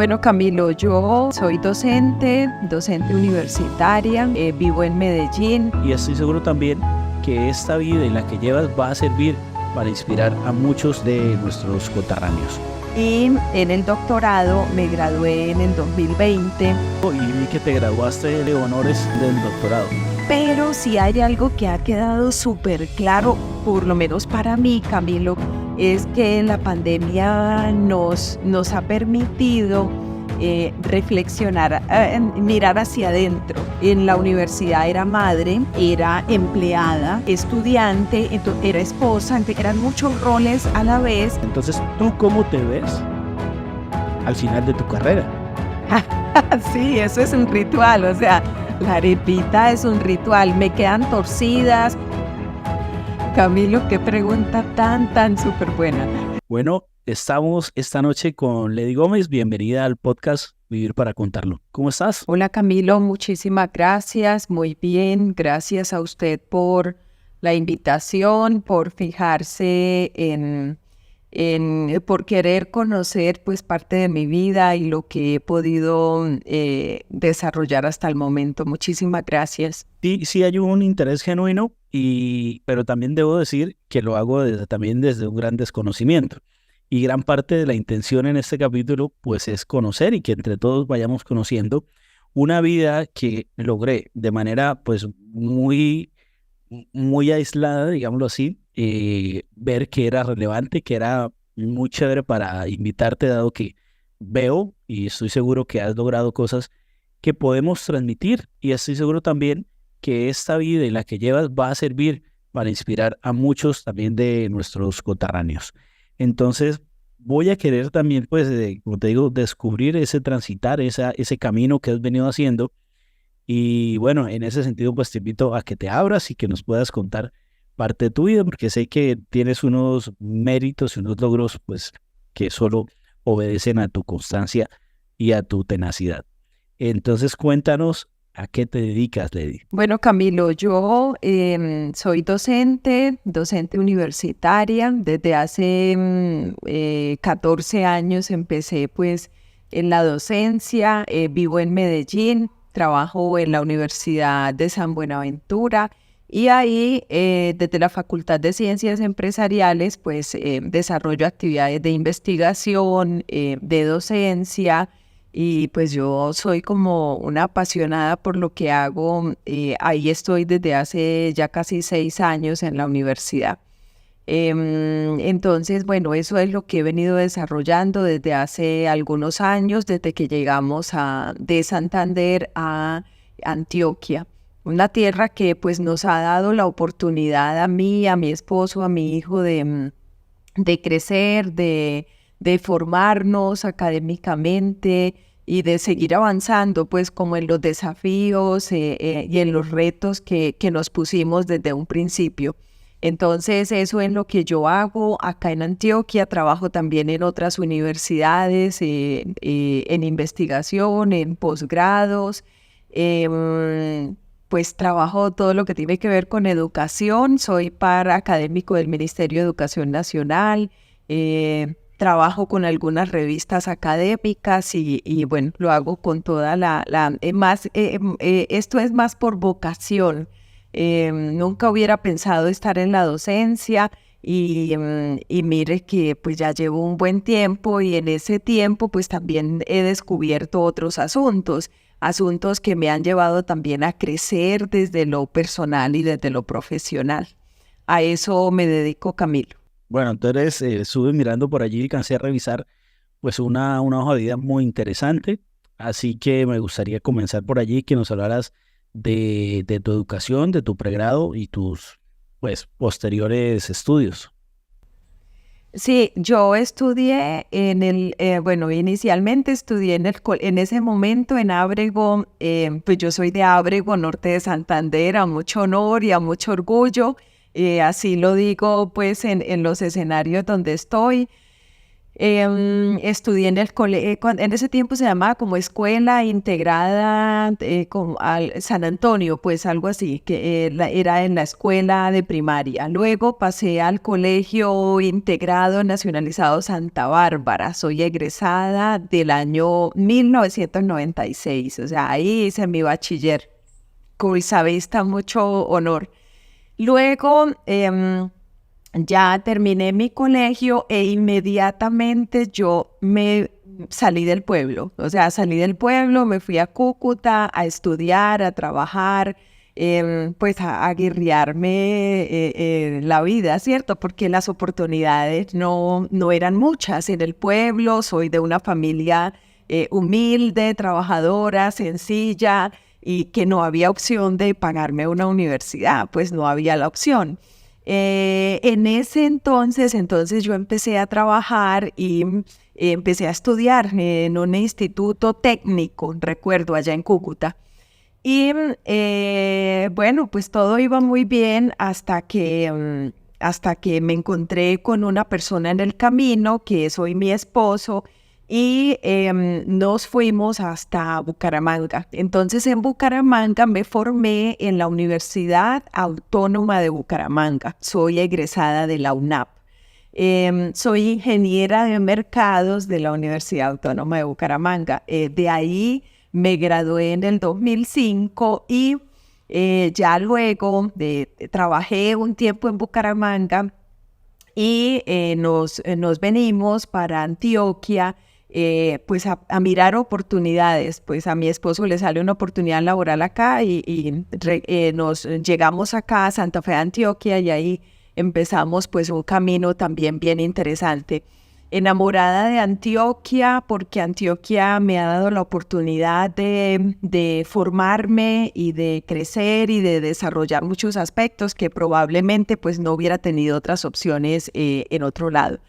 Bueno, Camilo, yo soy docente universitaria, vivo en Medellín. Y estoy seguro también que esta vida en la que llevas va a servir para inspirar a muchos de nuestros coterráneos. Y en el doctorado me gradué en el 2020. Y vi que te graduaste de honores del doctorado. Pero si hay algo que ha quedado súper claro, por lo menos para mí, Camilo, es que la pandemia nos ha permitido reflexionar, mirar hacia adentro. En la universidad era madre, era empleada, estudiante, era esposa, eran muchos roles a la vez. Entonces, ¿tú cómo te ves al final de tu carrera? Sí, eso es un ritual, o sea, la arepita es un ritual, me quedan torcidas. Camilo, qué pregunta tan súper buena. Bueno, estamos esta noche con Lady Gómez. Bienvenida al podcast Vivir para Contarlo. ¿Cómo estás? Hola, Camilo, muchísimas gracias. Muy bien, gracias a usted por la invitación, por fijarse por querer conocer pues parte de mi vida y lo que he podido desarrollar hasta el momento. Muchísimas gracias. Sí hay un interés genuino, pero también debo decir que lo hago también desde un gran desconocimiento. Y gran parte de la intención en este capítulo pues es conocer y que entre todos vayamos conociendo una vida que logré de manera pues muy aislada, digámoslo así, ver que era relevante, que era muy chévere para invitarte, dado que veo y estoy seguro que has logrado cosas que podemos transmitir, y estoy seguro también que esta vida en la que llevas va a servir para inspirar a muchos también de nuestros coterráneos. Entonces voy a querer también, pues, como te digo, descubrir transitar ese camino que has venido haciendo. Y bueno, en ese sentido, pues te invito a que te abras y que nos puedas contar parte de tu vida, porque sé que tienes unos méritos y unos logros, pues, que solo obedecen a tu constancia y a tu tenacidad. Entonces, cuéntanos a qué te dedicas, Lady. Bueno, Camilo, yo soy docente universitaria. Desde hace 14 años empecé, pues, en la docencia. Vivo en Medellín. Trabajo en la Universidad de San Buenaventura y ahí desde la Facultad de Ciencias Empresariales pues desarrollo actividades de investigación, de docencia, y pues yo soy como una apasionada por lo que hago. Ahí estoy desde hace ya casi 6 años en la universidad. Entonces, bueno, eso es lo que he venido desarrollando desde hace algunos años, desde que llegamos de Santander a Antioquia, una tierra que pues nos ha dado la oportunidad a mí, a mi esposo, a mi hijo de crecer, de formarnos académicamente y de seguir avanzando pues como en los desafíos y en los retos que nos pusimos desde un principio. Entonces eso es lo que yo hago acá en Antioquia. Trabajo también en otras universidades, en investigación, en posgrados. Pues trabajo todo lo que tiene que ver con educación. Soy par académico del Ministerio de Educación Nacional. Trabajo con algunas revistas académicas y bueno, lo hago con toda esto es más por vocación. Nunca hubiera pensado estar en la docencia y mire que pues ya llevo un buen tiempo, y en ese tiempo pues también he descubierto otros asuntos que me han llevado también a crecer desde lo personal y desde lo profesional. A eso me dedico, Camilo. Bueno, entonces estuve mirando por allí y alcancé a revisar pues una hoja de vida muy interesante, así que me gustaría comenzar por allí, que nos hablaras de tu educación, de tu pregrado y tus pues posteriores estudios. Sí, yo estudié inicialmente estudié en ese momento en Ábrego. Pues yo soy de Ábrego, norte de Santander, a mucho honor y a mucho orgullo. Así lo digo pues en los escenarios donde estoy. Estudié en el colegio, en ese tiempo se llamaba como Escuela Integrada San Antonio, pues algo así, que era en la escuela de primaria. Luego pasé al Colegio Integrado Nacionalizado Santa Bárbara. Soy egresada del año 1996, o sea, ahí hice mi bachiller. Con Isabista, mucho honor. Luego, ya terminé mi colegio e inmediatamente yo me salí del pueblo. O sea, salí del pueblo, me fui a Cúcuta a estudiar, a trabajar, pues a guerrearme la vida, ¿cierto? Porque las oportunidades no eran muchas en el pueblo. Soy de una familia humilde, trabajadora, sencilla, y que no había opción de pagarme una universidad, pues no había la opción. En ese entonces yo empecé a trabajar y empecé a estudiar en un instituto técnico, recuerdo, allá en Cúcuta. Y bueno, pues todo iba muy bien hasta que me encontré con una persona en el camino, que es hoy mi esposo, y nos fuimos hasta Bucaramanga. Entonces en Bucaramanga me formé en la Universidad Autónoma de Bucaramanga. Soy egresada de la UNAP. Soy ingeniera de mercados de la Universidad Autónoma de Bucaramanga. De ahí me gradué en el 2005 y ya luego trabajé un tiempo en Bucaramanga y nos venimos para Antioquia, pues a mirar oportunidades. Pues a mi esposo le sale una oportunidad laboral acá y nos llegamos acá a Santa Fe de Antioquia y ahí empezamos pues un camino también bien interesante. Enamorada de Antioquia porque Antioquia me ha dado la oportunidad de formarme y de crecer y de desarrollar muchos aspectos que probablemente pues no hubiera tenido otras opciones en otro lado.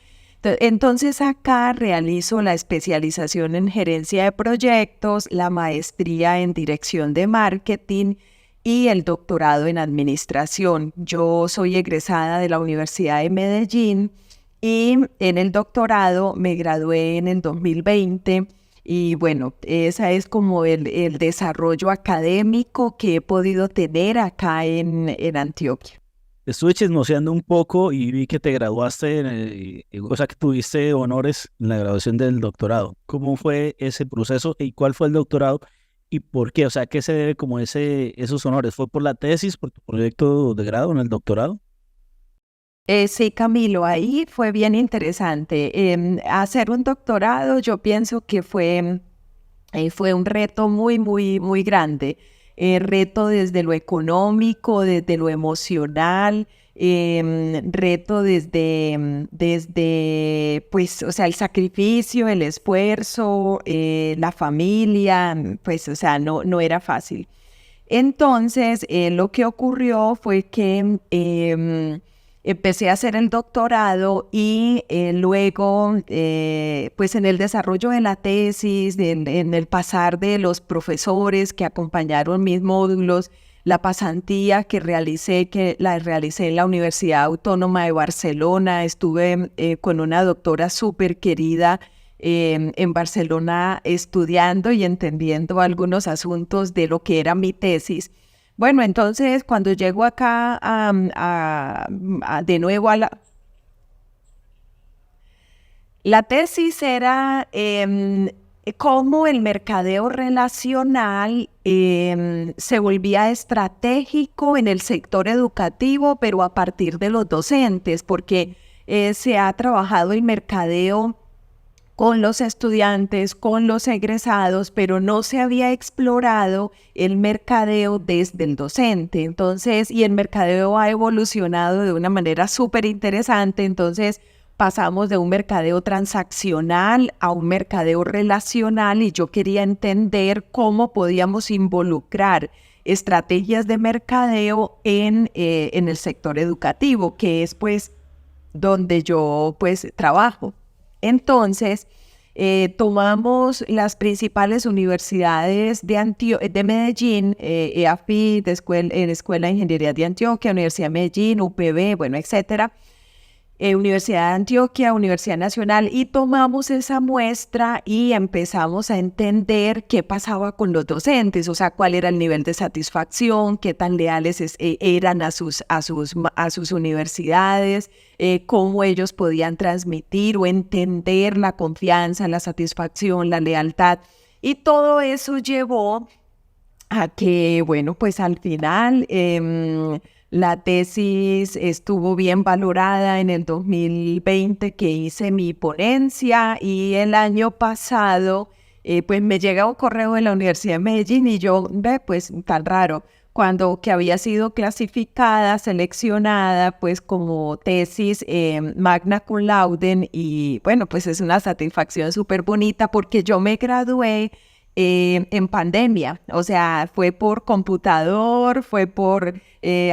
Entonces acá realizo la especialización en gerencia de proyectos, la maestría en dirección de marketing y el doctorado en administración. Yo soy egresada de la Universidad de Medellín y en el doctorado me gradué en el 2020 y bueno, ese es como el desarrollo académico que he podido tener acá en Antioquia. Estuve chismoseando un poco y vi que te graduaste, o sea, que tuviste honores en la graduación del doctorado. ¿Cómo fue ese proceso y cuál fue el doctorado y por qué? O sea, ¿qué se debe como esos honores? ¿Fue por la tesis, por tu proyecto de grado en el doctorado? Sí, Camilo, ahí fue bien interesante. Hacer un doctorado, yo pienso que fue un reto muy, muy, muy grande. Reto desde lo económico, desde lo emocional, reto desde, pues, o sea, el sacrificio, el esfuerzo, la familia, pues, o sea, no era fácil. Entonces, lo que ocurrió fue que empecé a hacer el doctorado y luego, pues en el desarrollo de la tesis, en el pasar de los profesores que acompañaron mis módulos, la pasantía que la realicé en la Universidad Autónoma de Barcelona, estuve con una doctora súper querida en Barcelona estudiando y entendiendo algunos asuntos de lo que era mi tesis. Bueno, entonces cuando llego acá de nuevo la tesis era cómo el mercadeo relacional se volvía estratégico en el sector educativo, pero a partir de los docentes, porque se ha trabajado el mercadeo con los estudiantes, con los egresados, pero no se había explorado el mercadeo desde el docente. Entonces, y el mercadeo ha evolucionado de una manera súper interesante. Entonces, pasamos de un mercadeo transaccional a un mercadeo relacional y yo quería entender cómo podíamos involucrar estrategias de mercadeo en el sector educativo, que es pues donde yo pues trabajo. Entonces, tomamos las principales universidades de Medellín, EAFIT, Escuela de Ingeniería de Antioquia, Universidad de Medellín, UPB, bueno, etcétera. Universidad de Antioquia, Universidad Nacional, y tomamos esa muestra y empezamos a entender qué pasaba con los docentes, o sea, cuál era el nivel de satisfacción, qué tan leales eran a sus universidades, cómo ellos podían transmitir o entender la confianza, la satisfacción, la lealtad. Y todo eso llevó a que, bueno, pues al final la tesis estuvo bien valorada en el 2020 que hice mi ponencia, y el año pasado pues me llega un correo de la Universidad de Medellín y yo, pues tan raro, que había sido clasificada, seleccionada pues como tesis magna cum laude, y bueno, pues es una satisfacción súper bonita porque yo me gradué en pandemia, o sea, fue por computador, fue por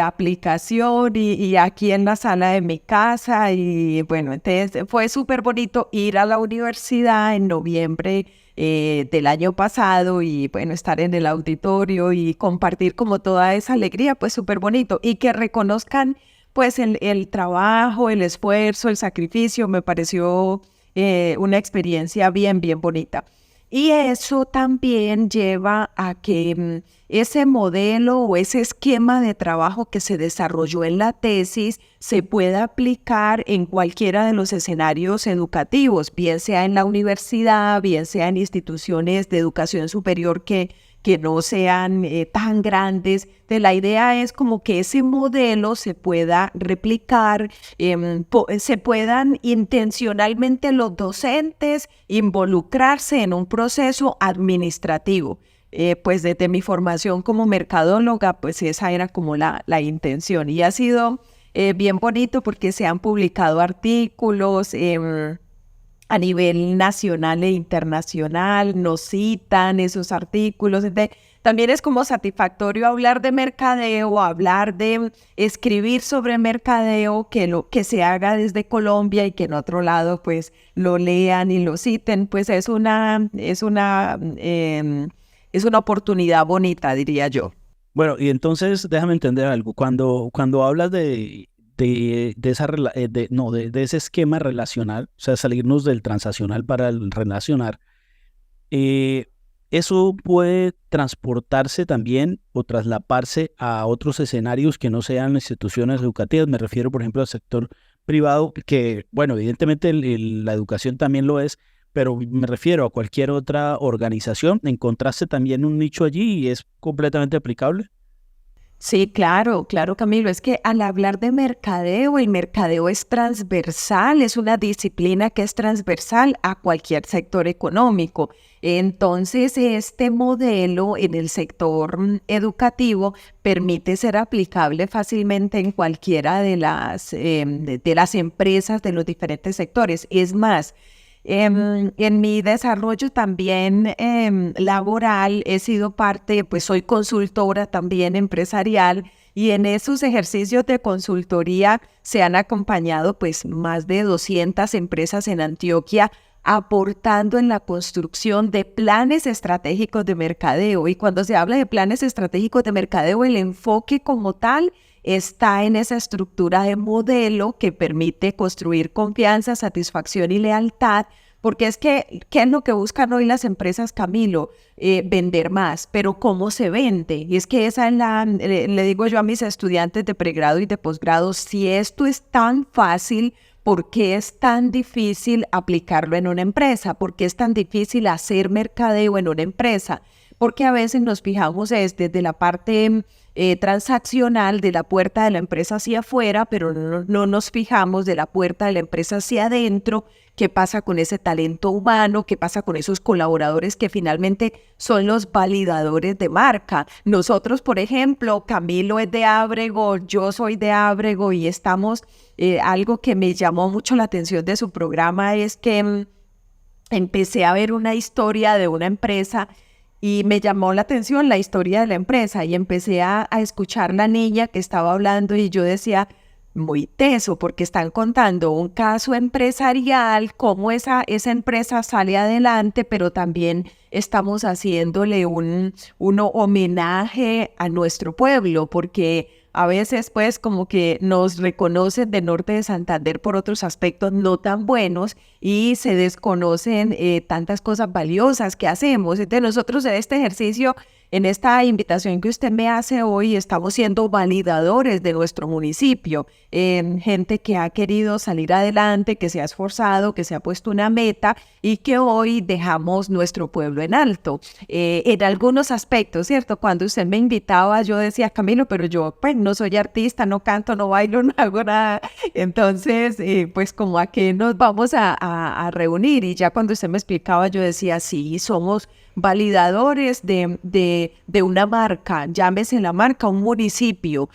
aplicación y aquí en la sala de mi casa, y bueno, entonces fue súper bonito ir a la universidad en noviembre del año pasado y bueno, estar en el auditorio y compartir como toda esa alegría, pues súper bonito, y que reconozcan pues el trabajo, el esfuerzo, el sacrificio, me pareció una experiencia bien, bien bonita. Y eso también lleva a que ese modelo o ese esquema de trabajo que se desarrolló en la tesis se pueda aplicar en cualquiera de los escenarios educativos, bien sea en la universidad, bien sea en instituciones de educación superior que no sean tan grandes. La idea es como que ese modelo se pueda replicar, se puedan intencionalmente los docentes involucrarse en un proceso administrativo. Pues desde mi formación como mercadóloga, pues esa era como la intención, y ha sido bien bonito porque se han publicado artículos a nivel nacional e internacional, nos citan esos artículos. Entonces, también es como satisfactorio hablar de mercadeo, hablar de escribir sobre mercadeo, que se haga desde Colombia y que en otro lado pues lo lean y lo citen, pues es una oportunidad bonita, diría yo. Bueno, y entonces déjame entender algo. Cuando hablas de ese esquema relacional, o sea, salirnos del transaccional para el relacionar, eso puede transportarse también o traslaparse a otros escenarios que no sean instituciones educativas. Me refiero, por ejemplo, al sector privado, que, bueno, evidentemente la educación también lo es, pero me refiero a cualquier otra organización. ¿Encontraste también un nicho allí y es completamente aplicable? Sí, claro, claro, Camilo. Es que al hablar de mercadeo, el mercadeo es transversal, es una disciplina que es transversal a cualquier sector económico. Entonces, este modelo en el sector educativo permite ser aplicable fácilmente en cualquiera de las empresas de los diferentes sectores. Es más, en mi desarrollo también laboral he sido parte, pues soy consultora también empresarial, y en esos ejercicios de consultoría se han acompañado pues más de 200 empresas en Antioquia aportando en la construcción de planes estratégicos de mercadeo. Y cuando se habla de planes estratégicos de mercadeo, el enfoque como tal está en esa estructura de modelo que permite construir confianza, satisfacción y lealtad, porque es que, ¿qué es lo que buscan hoy las empresas, Camilo? Vender más, pero ¿cómo se vende? Y es que esa es le digo yo a mis estudiantes de pregrado y de posgrado, si esto es tan fácil, ¿por qué es tan difícil aplicarlo en una empresa? ¿Por qué es tan difícil hacer mercadeo en una empresa? Porque a veces nos fijamos desde la parte transaccional de la puerta de la empresa hacia afuera, pero no nos fijamos de la puerta de la empresa hacia adentro. ¿Qué pasa con ese talento humano? ¿Qué pasa con esos colaboradores que finalmente son los validadores de marca? Nosotros, por ejemplo, Camilo es de Ábrego, yo soy de Ábrego, y estamos, algo que me llamó mucho la atención de su programa es que empecé a ver una historia de una empresa y me llamó la atención la historia de la empresa, y empecé a escuchar la niña que estaba hablando, y yo decía, muy teso, porque están contando un caso empresarial, cómo esa empresa sale adelante, pero también estamos haciéndole un homenaje a nuestro pueblo, porque a veces pues como que nos reconocen de Norte de Santander por otros aspectos no tan buenos y se desconocen tantas cosas valiosas que hacemos. Entonces nosotros en este ejercicio, en esta invitación que usted me hace hoy, estamos siendo validadores de nuestro municipio, gente que ha querido salir adelante, que se ha esforzado, que se ha puesto una meta y que hoy dejamos nuestro pueblo en alto. En algunos aspectos, ¿cierto? Cuando usted me invitaba, yo decía, Camilo, pero yo pues no soy artista, no canto, no bailo, no hago nada. Entonces, pues como a qué nos vamos a reunir. Y ya cuando usted me explicaba, yo decía, sí, somos validadores de una marca, llámese la marca, un municipio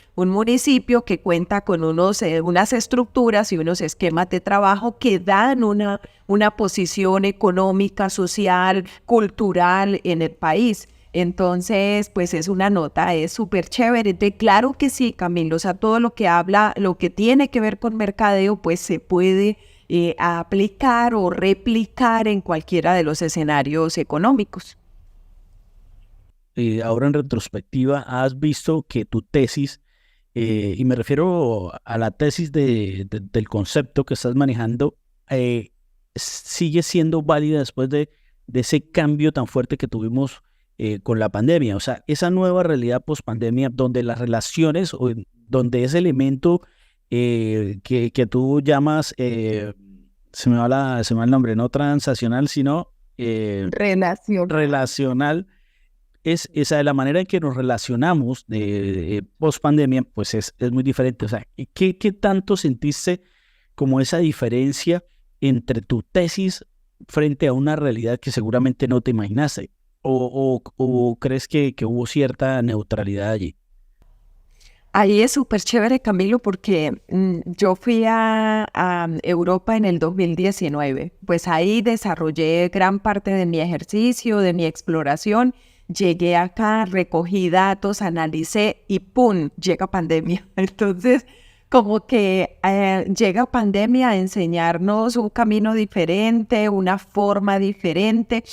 que cuenta con unas estructuras y unos esquemas de trabajo que dan una posición económica, social, cultural en el país. Entonces, pues es una nota, es súper chévere. Claro que sí, Camilo, o sea, todo lo que habla, lo que tiene que ver con mercadeo, pues se puede aplicar o replicar en cualquiera de los escenarios económicos. Ahora en retrospectiva, has visto que tu tesis, y me refiero a la tesis del concepto que estás manejando, sigue siendo válida después de ese cambio tan fuerte que tuvimos con la pandemia. O sea, esa nueva realidad post-pandemia donde las relaciones, donde ese elemento que tú llamas, se me va el nombre, no transaccional, sino Relación. relacional, es esa de la manera en que nos relacionamos post pandemia, pues es muy diferente. O sea, ¿qué tanto sentiste como esa diferencia entre tu tesis frente a una realidad que seguramente no te imaginaste? ¿O crees que hubo cierta neutralidad allí? Ahí es súper chévere, Camilo, porque yo fui a Europa en el 2019. Pues ahí desarrollé gran parte de mi ejercicio, de mi exploración. Llegué acá, recogí datos, analicé y ¡pum! Llega pandemia. Entonces, como que llega pandemia a enseñarnos un camino diferente, una forma diferente,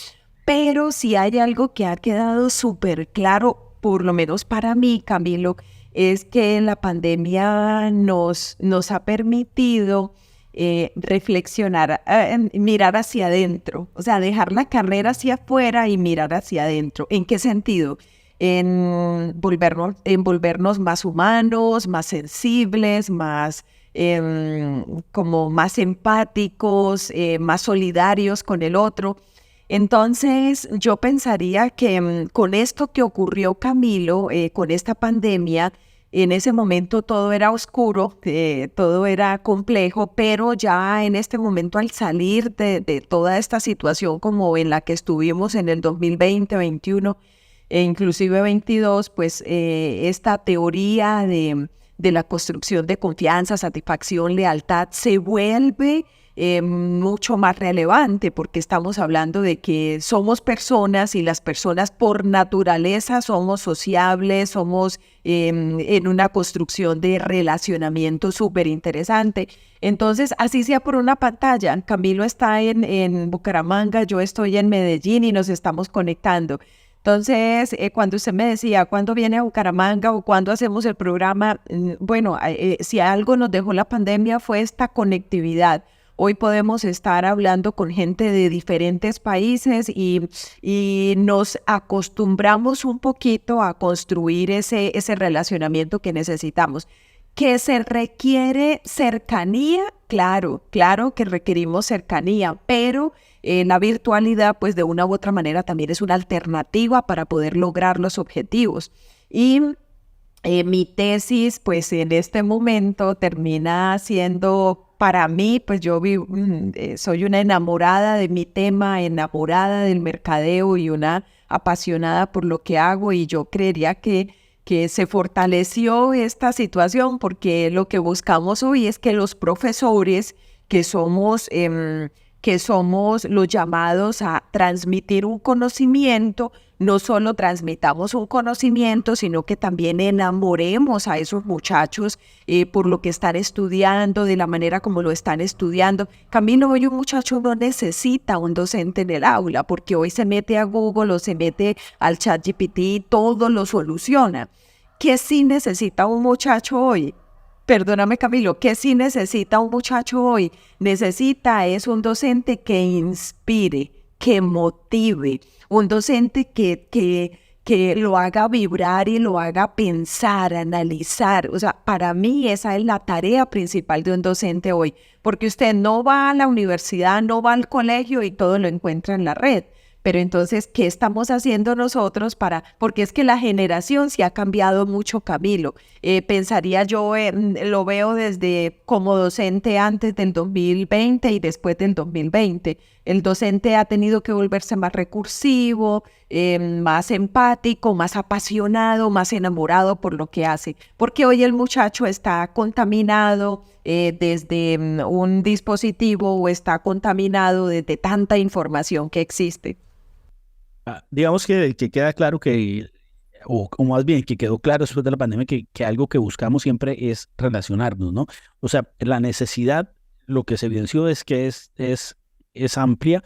pero si hay algo que ha quedado súper claro, por lo menos para mí, Camilo, es que la pandemia nos ha permitido reflexionar, mirar hacia adentro, o sea, dejar la carrera hacia afuera y mirar hacia adentro. ¿En qué sentido? En volvernos más humanos, más sensibles, más como más empáticos, más solidarios con el otro. Entonces, yo pensaría que con esto que ocurrió, Camilo, con esta pandemia, en ese momento todo era oscuro, todo era complejo, pero ya en este momento al salir de toda esta situación como en la que estuvimos en el 2020, 21 e inclusive 22, pues esta teoría de la construcción de confianza, satisfacción, lealtad se vuelve mucho más relevante porque estamos hablando de que somos personas y las personas por naturaleza somos sociables, somos en una construcción de relacionamiento súper interesante. Entonces, así sea por una pantalla, Camilo está en Bucaramanga, yo estoy en Medellín y nos estamos conectando. Entonces, cuando usted me decía, ¿cuándo viene a Bucaramanga o cuándo hacemos el programa? Bueno, si algo nos dejó la pandemia fue esta conectividad. Hoy podemos estar hablando con gente de diferentes países y nos acostumbramos un poquito a construir ese relacionamiento que necesitamos. ¿Que se requiere cercanía? Claro, claro que requerimos cercanía, pero la virtualidad, pues de una u otra manera también es una alternativa para poder lograr los objetivos. Y mi tesis, pues en este momento termina siendo para mí, pues yo soy una enamorada de mi tema, enamorada del mercadeo y una apasionada por lo que hago y yo creería que se fortaleció esta situación porque lo que buscamos hoy es que los profesores que somos que somos los llamados a transmitir un conocimiento. No solo transmitamos un conocimiento, sino que también enamoremos a esos muchachos por lo que están estudiando, de la manera como lo están estudiando. Camilo, hoy un muchacho no necesita un docente en el aula, porque hoy se mete a Google o se mete al ChatGPT y todo lo soluciona. ¿Qué sí necesita un muchacho hoy? Perdóname, Camilo, ¿qué sí necesita un muchacho hoy? Necesita es un docente que inspire, que motive, un docente que lo haga vibrar y lo haga pensar, analizar. O sea, para mí esa es la tarea principal de un docente hoy, porque usted no va a la universidad, no va al colegio y todo lo encuentra en la red. Pero entonces, ¿qué estamos haciendo nosotros porque es que la generación se ha cambiado mucho, Camilo? Pensaría yo, lo veo desde como docente antes del 2020 y después del 2020. El docente ha tenido que volverse más recursivo, más empático, más apasionado, más enamorado por lo que hace. Porque hoy el muchacho está contaminado desde un dispositivo o está contaminado desde tanta información que existe. Digamos que queda claro o más bien que quedó claro después de la pandemia que algo que buscamos siempre es relacionarnos, ¿no? O sea, la necesidad, lo que se evidenció es que es amplia,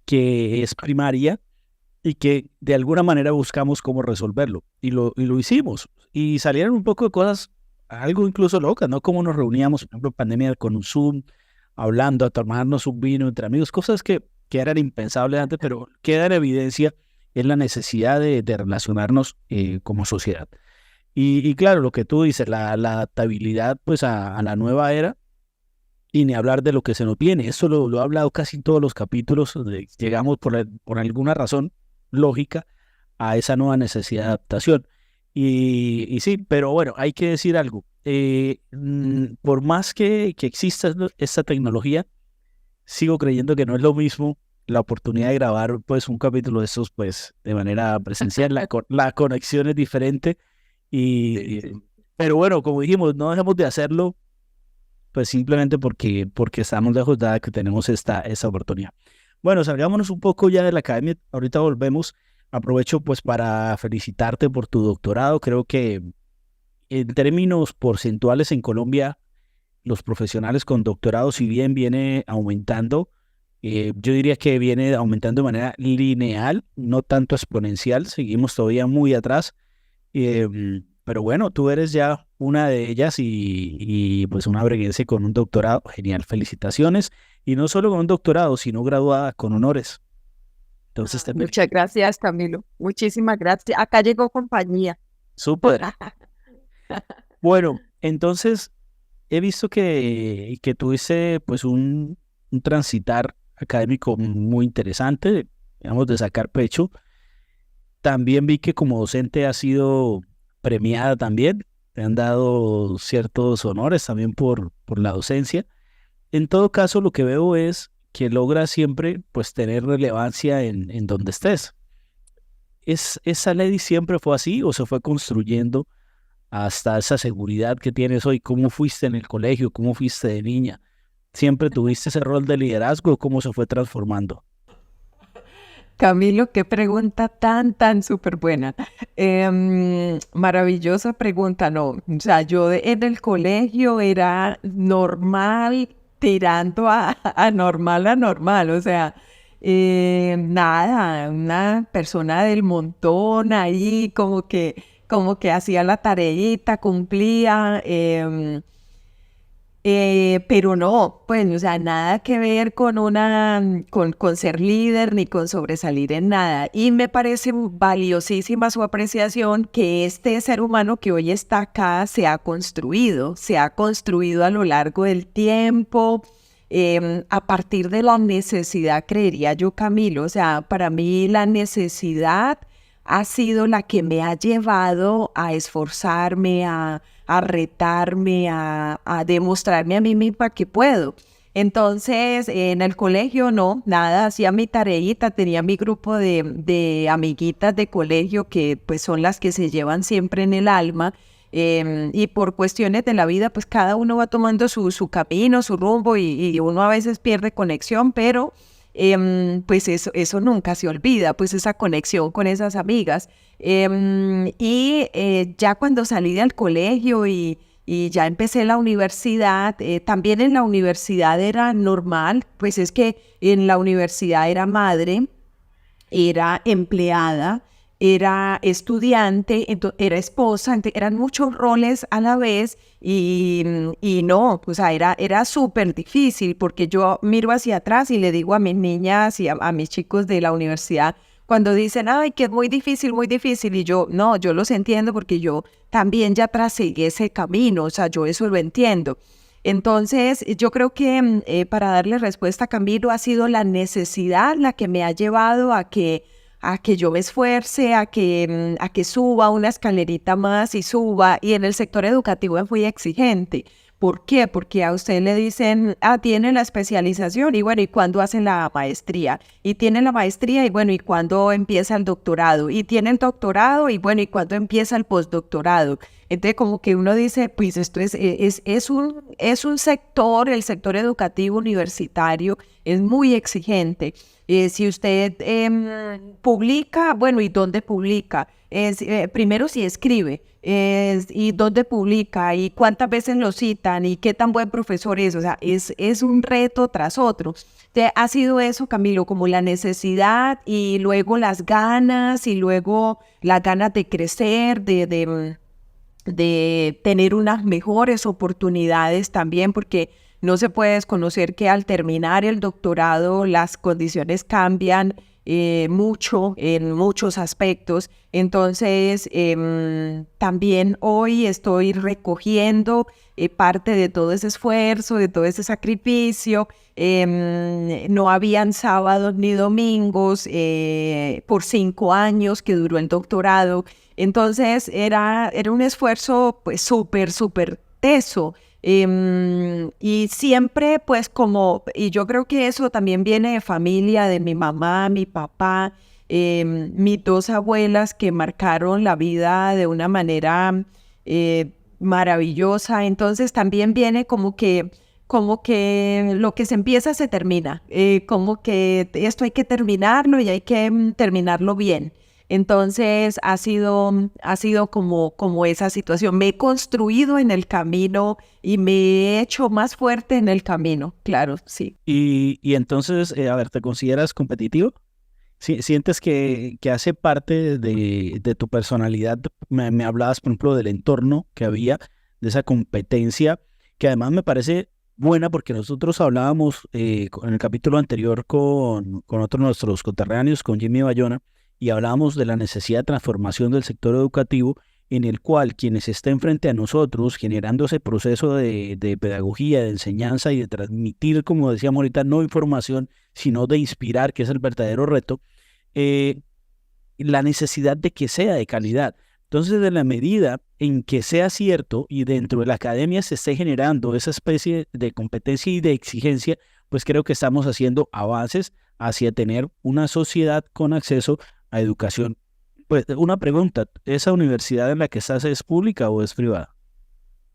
que es primaria y que de alguna manera buscamos cómo resolverlo. Y lo hicimos. Y salieron un poco de cosas, algo incluso locas, ¿no? Como nos reuníamos, por ejemplo, en pandemia con un Zoom, hablando, a tomarnos un vino entre amigos, cosas que eran impensables antes, pero queda en evidencia es la necesidad de relacionarnos como sociedad. Y claro, lo que tú dices, la adaptabilidad pues a la nueva era, y ni hablar de lo que se nos viene. Eso lo he hablado casi en todos los capítulos, donde llegamos por alguna razón lógica a esa nueva necesidad de adaptación. Y sí, pero bueno, hay que decir algo. Por más que exista esta tecnología, sigo creyendo que no es lo mismo la oportunidad de grabar pues un capítulo de estos pues de manera presencial. La conexión es diferente pero bueno, como dijimos, no dejemos de hacerlo pues simplemente porque estamos lejos dada que tenemos esta oportunidad. Bueno, salgámonos un poco ya de la academia, ahorita volvemos. Aprovecho pues para felicitarte por tu doctorado. Creo que en términos porcentuales en Colombia los profesionales con doctorado, si bien viene aumentando, yo diría que viene aumentando de manera lineal, no tanto exponencial, seguimos todavía muy atrás, pero bueno, tú eres ya una de ellas y pues una breguense con un doctorado, genial, felicitaciones, y no solo con un doctorado, sino graduada con honores. Entonces Muchas gracias, Camilo, muchísimas gracias. Acá llegó compañía. Súper. Bueno, entonces he visto que tuviste pues un transitar académico muy interesante, digamos, de sacar pecho. También vi que como docente has sido premiada también, te han dado ciertos honores también por la docencia. En todo caso, lo que veo es que logras siempre pues tener relevancia en donde estés. ¿Esa ley siempre fue así o se fue construyendo hasta esa seguridad que tienes hoy? ¿Cómo fuiste en el colegio? ¿Cómo fuiste de niña? ¿Siempre tuviste ese rol de liderazgo o cómo se fue transformando? Camilo, qué pregunta tan súper buena. Maravillosa pregunta, ¿no? O sea, yo en el colegio era normal, tirando a normal, o sea, nada, una persona del montón ahí, como que hacía la tareita, cumplía, pero no, pues, o sea, nada que ver con ser líder ni con sobresalir en nada. Y me parece valiosísima su apreciación que este ser humano que hoy está acá se ha construido a lo largo del tiempo, a partir de la necesidad, creería yo, Camilo. O sea, para mí la necesidad ha sido la que me ha llevado a esforzarme, a retarme, a demostrarme a mí misma que puedo. Entonces, en el colegio no, nada, hacía mi tareita, tenía mi grupo de amiguitas de colegio que pues son las que se llevan siempre en el alma, y por cuestiones de la vida, pues cada uno va tomando su camino, su rumbo y uno a veces pierde conexión, pero pues eso nunca se olvida, pues esa conexión con esas amigas. Ya cuando salí del colegio y ya empecé la universidad, también en la universidad era normal, pues es que en la universidad era madre, era empleada, era estudiante, era esposa, eran muchos roles a la vez y no, o sea, era súper difícil porque yo miro hacia atrás y le digo a mis niñas y a mis chicos de la universidad, cuando dicen, ay, que es muy difícil, y yo, no, yo los entiendo porque yo también ya tracé ese camino, o sea, yo eso lo entiendo. Entonces, yo creo que para darle respuesta a Camilo ha sido la necesidad la que me ha llevado a que yo me esfuerce, a que suba una escalerita más y suba. Y en el sector educativo es muy exigente. ¿Por qué? Porque a usted le dicen, tiene la especialización y bueno, ¿y cuándo hacen la maestría? Y tiene la maestría y bueno, ¿y cuándo empieza el doctorado? Y tiene el doctorado y bueno, ¿y cuándo empieza el postdoctorado? Entonces como que uno dice, pues esto es un sector, el sector educativo universitario es muy exigente. Si usted publica, bueno, ¿y dónde publica? Primero si escribe, y dónde publica, y cuántas veces lo citan, y qué tan buen profesor es, o sea, es un reto tras otro. Ha sido eso, Camilo, como la necesidad y luego las ganas, y luego las ganas de crecer, de tener unas mejores oportunidades también, porque no se puede desconocer que al terminar el doctorado las condiciones cambian mucho en muchos aspectos. Entonces, también hoy estoy recogiendo parte de todo ese esfuerzo, de todo ese sacrificio. No habían sábados ni domingos por 5 años que duró el doctorado. Entonces era un esfuerzo pues súper teso. Y siempre pues y yo creo que eso también viene de familia, de mi mamá, mi papá, mis 2 abuelas que marcaron la vida de una manera maravillosa. Entonces también viene como que lo que se empieza se termina, como que esto hay que terminarlo y hay que terminarlo bien. Entonces ha sido como esa situación. Me he construido en el camino y me he hecho más fuerte en el camino, claro, sí. Y entonces, a ver, ¿te consideras competitivo? ¿Sientes que hace parte de tu personalidad? Me hablabas, por ejemplo, del entorno que había, de esa competencia, que además me parece buena porque nosotros hablábamos en el capítulo anterior con otros de nuestros conterráneos, con Jimmy Bayona, y hablábamos de la necesidad de transformación del sector educativo, en el cual quienes estén frente a nosotros, generando ese proceso de pedagogía, de enseñanza y de transmitir, como decíamos ahorita, no información, sino de inspirar, que es el verdadero reto, la necesidad de que sea de calidad. Entonces, de la medida en que sea cierto y dentro de la academia se esté generando esa especie de competencia y de exigencia, pues creo que estamos haciendo avances hacia tener una sociedad con acceso a educación. Pues una pregunta, ¿esa universidad en la que estás es pública o es privada?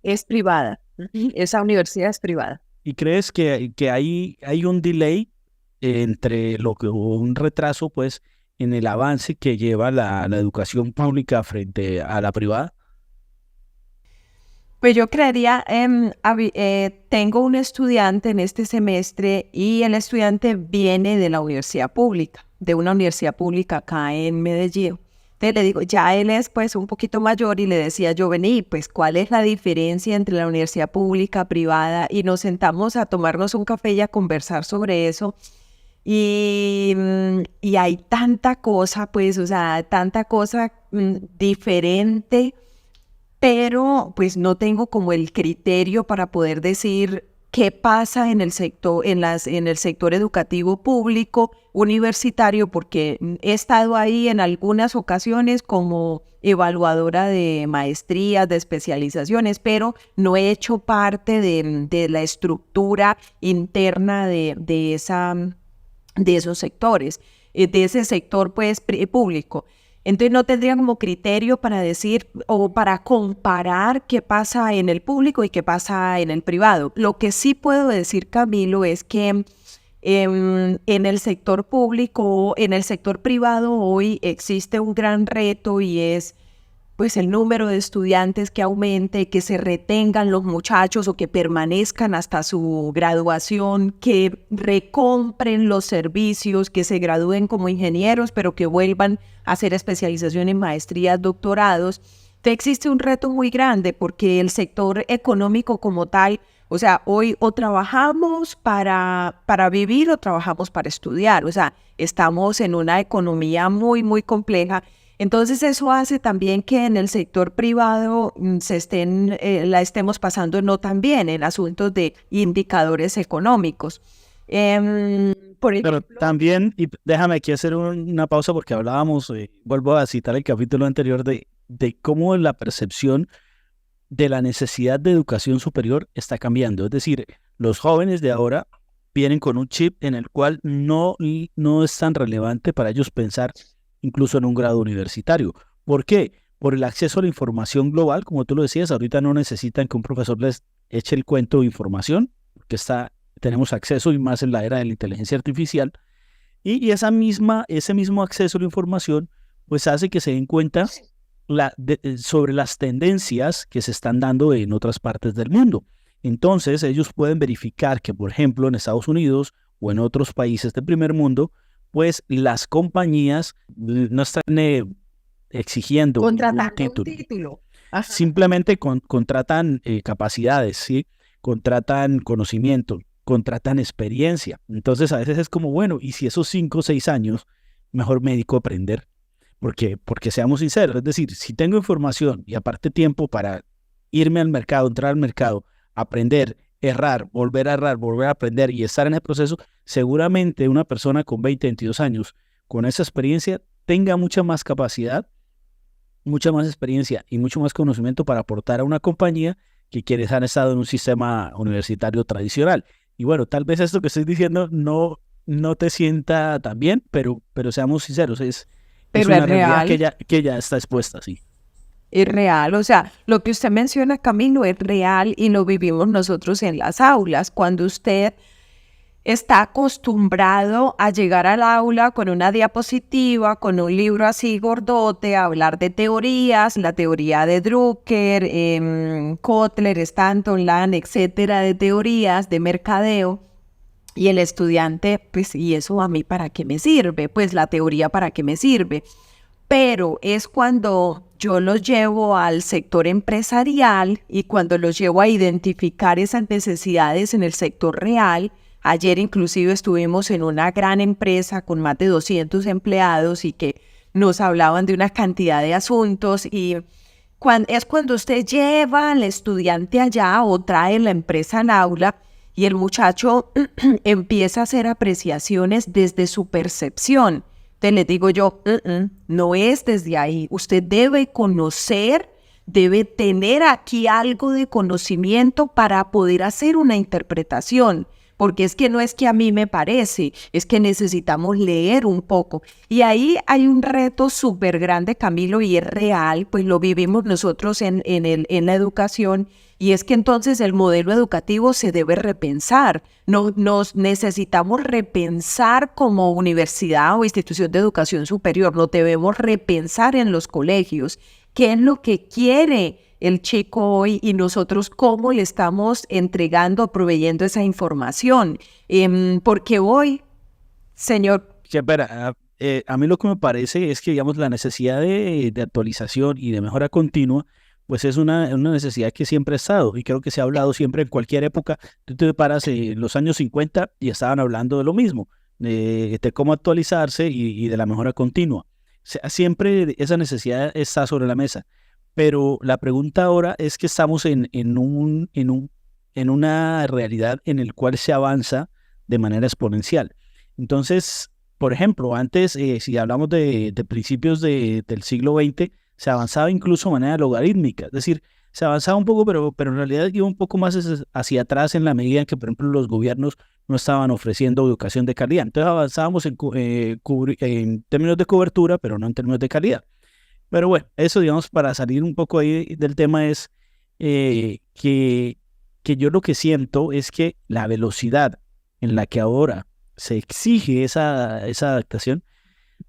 Es privada. Esa universidad es privada. ¿Y crees que hay un delay entre un retraso, pues, en el avance que lleva la educación pública frente a la privada? Pues yo creería, tengo un estudiante en este semestre y el estudiante viene de la universidad pública, de una universidad pública acá en Medellín. Entonces le digo, ya él es pues un poquito mayor y le decía yo, vení, pues ¿cuál es la diferencia entre la universidad pública, privada? Y nos sentamos a tomarnos un café y a conversar sobre eso. Y hay tanta cosa, pues, o sea, tanta cosa diferente, pero pues no tengo como el criterio para poder decir qué pasa en el sector, en el sector educativo público, universitario, porque he estado ahí en algunas ocasiones como evaluadora de maestrías, de especializaciones, pero no he hecho parte de la estructura interna de esos sectores, de ese sector pues público. Entonces no tendría como criterio para decir o para comparar qué pasa en el público y qué pasa en el privado. Lo que sí puedo decir, Camilo, es que en el sector público, en el sector privado hoy existe un gran reto y es pues el número de estudiantes que aumente, que se retengan los muchachos o que permanezcan hasta su graduación, que recompren los servicios, que se gradúen como ingenieros, pero que vuelvan a hacer especialización en maestrías, doctorados. Entonces existe un reto muy grande porque el sector económico como tal, o sea, hoy o trabajamos para vivir o trabajamos para estudiar, o sea, estamos en una economía muy, muy compleja. Entonces eso hace también que en el sector privado la estemos pasando no tan bien en asuntos de indicadores económicos. Por Pero ejemplo, también, y déjame aquí hacer una pausa porque hablábamos, vuelvo a citar el capítulo anterior de cómo la percepción de la necesidad de educación superior está cambiando. Es decir, los jóvenes de ahora vienen con un chip en el cual no es tan relevante para ellos pensar incluso en un grado universitario. ¿Por qué? Por el acceso a la información global, como tú lo decías, ahorita no necesitan que un profesor les eche el cuento de información, porque tenemos acceso y más en la era de la inteligencia artificial, y ese mismo acceso a la información pues hace que se den cuenta sobre las tendencias que se están dando en otras partes del mundo. Entonces ellos pueden verificar que, por ejemplo, en Estados Unidos o en otros países del primer mundo, pues las compañías no están exigiendo ningún contratando un título. título. Ajá. Simplemente contratan capacidades, ¿sí? Contratan conocimiento, contratan experiencia. Entonces a veces es como, bueno, y si esos 5 o 6 años, mejor me dedico a aprender. Porque seamos sinceros, es decir, si tengo información y aparte tiempo para irme al mercado, entrar al mercado, aprender, errar, volver a aprender y estar en el proceso, seguramente una persona con 20, 22 años, con esa experiencia, tenga mucha más capacidad, mucha más experiencia y mucho más conocimiento para aportar a una compañía que quienes han estado en un sistema universitario tradicional. Y bueno, tal vez esto que estoy diciendo no te sienta tan bien, pero seamos sinceros, es Pero una es realidad real. que ya está expuesta, sí. Es real, o sea, lo que usted menciona, Camilo, es real y lo vivimos nosotros en las aulas. Cuando usted está acostumbrado a llegar al aula con una diapositiva, con un libro así gordote, a hablar de teorías, la teoría de Drucker, Kotler, Stanton, Land, etcétera, de teorías de mercadeo. Y el estudiante, pues, ¿y eso a mí para qué me sirve? Pues la teoría para qué me sirve. Pero es cuando yo los llevo al sector empresarial y cuando los llevo a identificar esas necesidades en el sector real. Ayer inclusive estuvimos en una gran empresa con más de 200 empleados y que nos hablaban de una cantidad de asuntos y es cuando usted lleva al estudiante allá o trae la empresa al aula y el muchacho empieza a hacer apreciaciones desde su percepción. Entonces les digo yo, no es desde ahí. Usted debe conocer, debe tener aquí algo de conocimiento para poder hacer una interpretación. Porque es que no es que a mí me parece, es que necesitamos leer un poco. Y ahí hay un reto súper grande, Camilo, y es real, pues lo vivimos nosotros en la educación, y es que entonces el modelo educativo se debe repensar. Nos necesitamos repensar como universidad o institución de educación superior, nos debemos repensar en los colegios. ¿Qué es lo que quiere el chico hoy y nosotros cómo le estamos entregando, proveyendo esa información? Porque hoy, señor... Que, espera, a mí lo que me parece es que, digamos, la necesidad de actualización y de mejora continua, pues es una necesidad que siempre ha estado y creo que se ha hablado siempre en cualquier época. Tú te paras en los años 50 y estaban hablando de lo mismo, de cómo actualizarse y de la mejora continua. Siempre esa necesidad está sobre la mesa, pero la pregunta ahora es que estamos en una realidad en la cual se avanza de manera exponencial. Entonces, por ejemplo, antes, si hablamos de principios del siglo XX, se avanzaba incluso de manera logarítmica, es decir, se avanzaba un poco, pero en realidad iba un poco más hacia atrás en la medida en que, por ejemplo, los gobiernos no estaban ofreciendo educación de calidad. Entonces avanzábamos en términos de cobertura, pero no en términos de calidad. Pero bueno, eso digamos para salir un poco ahí del tema es que yo lo que siento es que la velocidad en la que ahora se exige esa adaptación,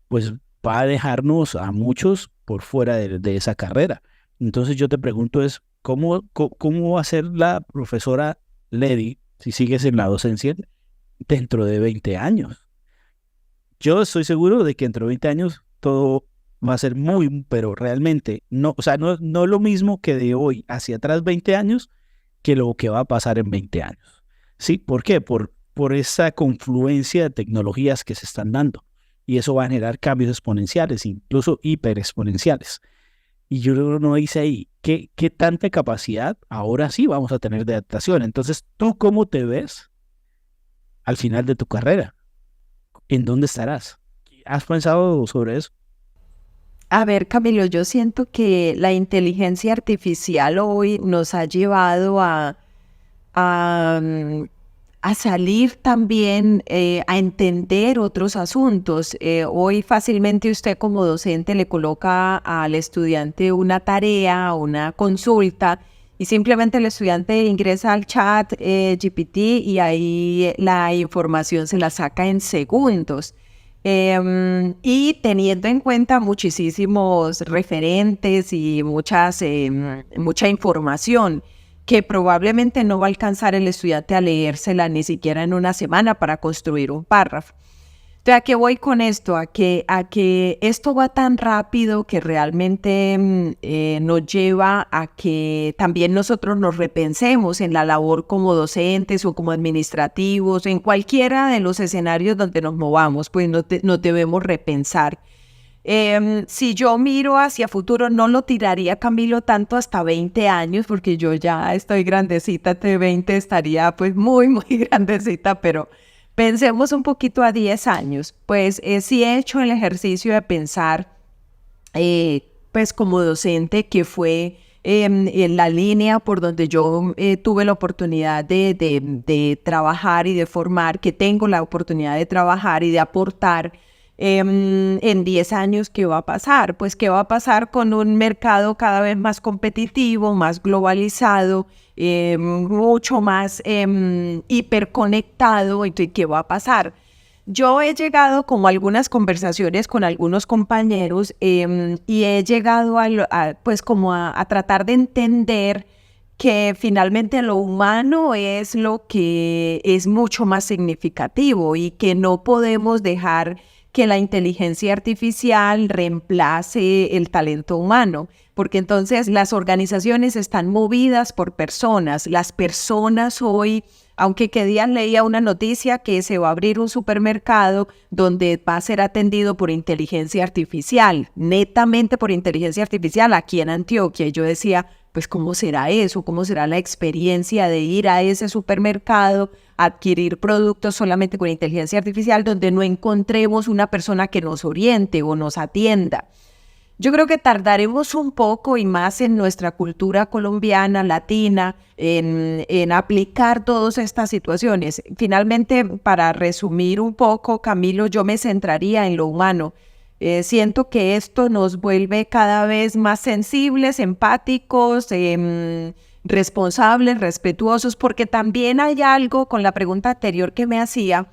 pues va a dejarnos a muchos por fuera de esa carrera. Entonces yo te pregunto es, ¿cómo va a ser la profesora Lady, si sigues en la docencia, dentro de 20 años? Yo estoy seguro de que dentro de 20 años todo va a ser muy, pero realmente no, o sea, no es lo mismo que de hoy hacia atrás 20 años que lo que va a pasar en 20 años. ¿Sí? ¿Por qué? Por esa confluencia de tecnologías que se están dando. Y eso va a generar cambios exponenciales, incluso hiperexponenciales. Y yo no dice ahí, ¿qué tanta capacidad ahora sí vamos a tener de adaptación? Entonces, ¿tú cómo te ves al final de tu carrera? ¿En dónde estarás? ¿Has pensado sobre eso? A ver, Camilo, yo siento que la inteligencia artificial hoy nos ha llevado a, mm, a salir también, a entender otros asuntos. Hoy fácilmente usted como docente le coloca al estudiante una tarea, una consulta, y simplemente el estudiante ingresa al chat GPT y ahí la información se la saca en segundos. Y teniendo en cuenta muchísimos referentes y mucha información que probablemente no va a alcanzar el estudiante a leérsela ni siquiera en una semana para construir un párrafo. Entonces, ¿a qué voy con esto? A que esto va tan rápido que realmente nos lleva a que también nosotros nos repensemos en la labor como docentes o como administrativos, en cualquiera de los escenarios donde nos movamos, pues nos debemos repensar. Si yo miro hacia futuro, no lo tiraría, Camilo, tanto hasta 20 años, porque yo ya estoy grandecita, de 20 estaría pues muy grandecita, pero pensemos un poquito a 10 años. Pues sí he hecho el ejercicio de pensar, pues como docente, que fue en la línea por donde yo tuve la oportunidad de trabajar y de formar, que tengo la oportunidad de trabajar y de aportar. En 10 años, ¿qué va a pasar? Pues, ¿qué va a pasar con un mercado cada vez más competitivo, más globalizado, mucho más hiperconectado? Entonces, ¿qué va a pasar? Yo he llegado como a algunas conversaciones con algunos compañeros y he llegado pues como a tratar de entender que finalmente lo humano es lo que es mucho más significativo y que no podemos dejar que la inteligencia artificial reemplace el talento humano, porque entonces las organizaciones están movidas por personas. Las personas hoy, aunque que días leía una noticia que se va a abrir un supermercado donde va a ser atendido por inteligencia artificial, netamente por inteligencia artificial aquí en Antioquia, y yo decía, pues ¿cómo será eso? ¿Cómo será la experiencia de ir a ese supermercado, adquirir productos solamente con inteligencia artificial donde no encontremos una persona que nos oriente o nos atienda? Yo creo que tardaremos un poco y más en nuestra cultura colombiana, latina, en aplicar todas estas situaciones. Finalmente, para resumir un poco, Camilo, yo me centraría en lo humano. Siento que esto nos vuelve cada vez más sensibles, empáticos, responsables, respetuosos, porque también hay algo con la pregunta anterior que me hacía.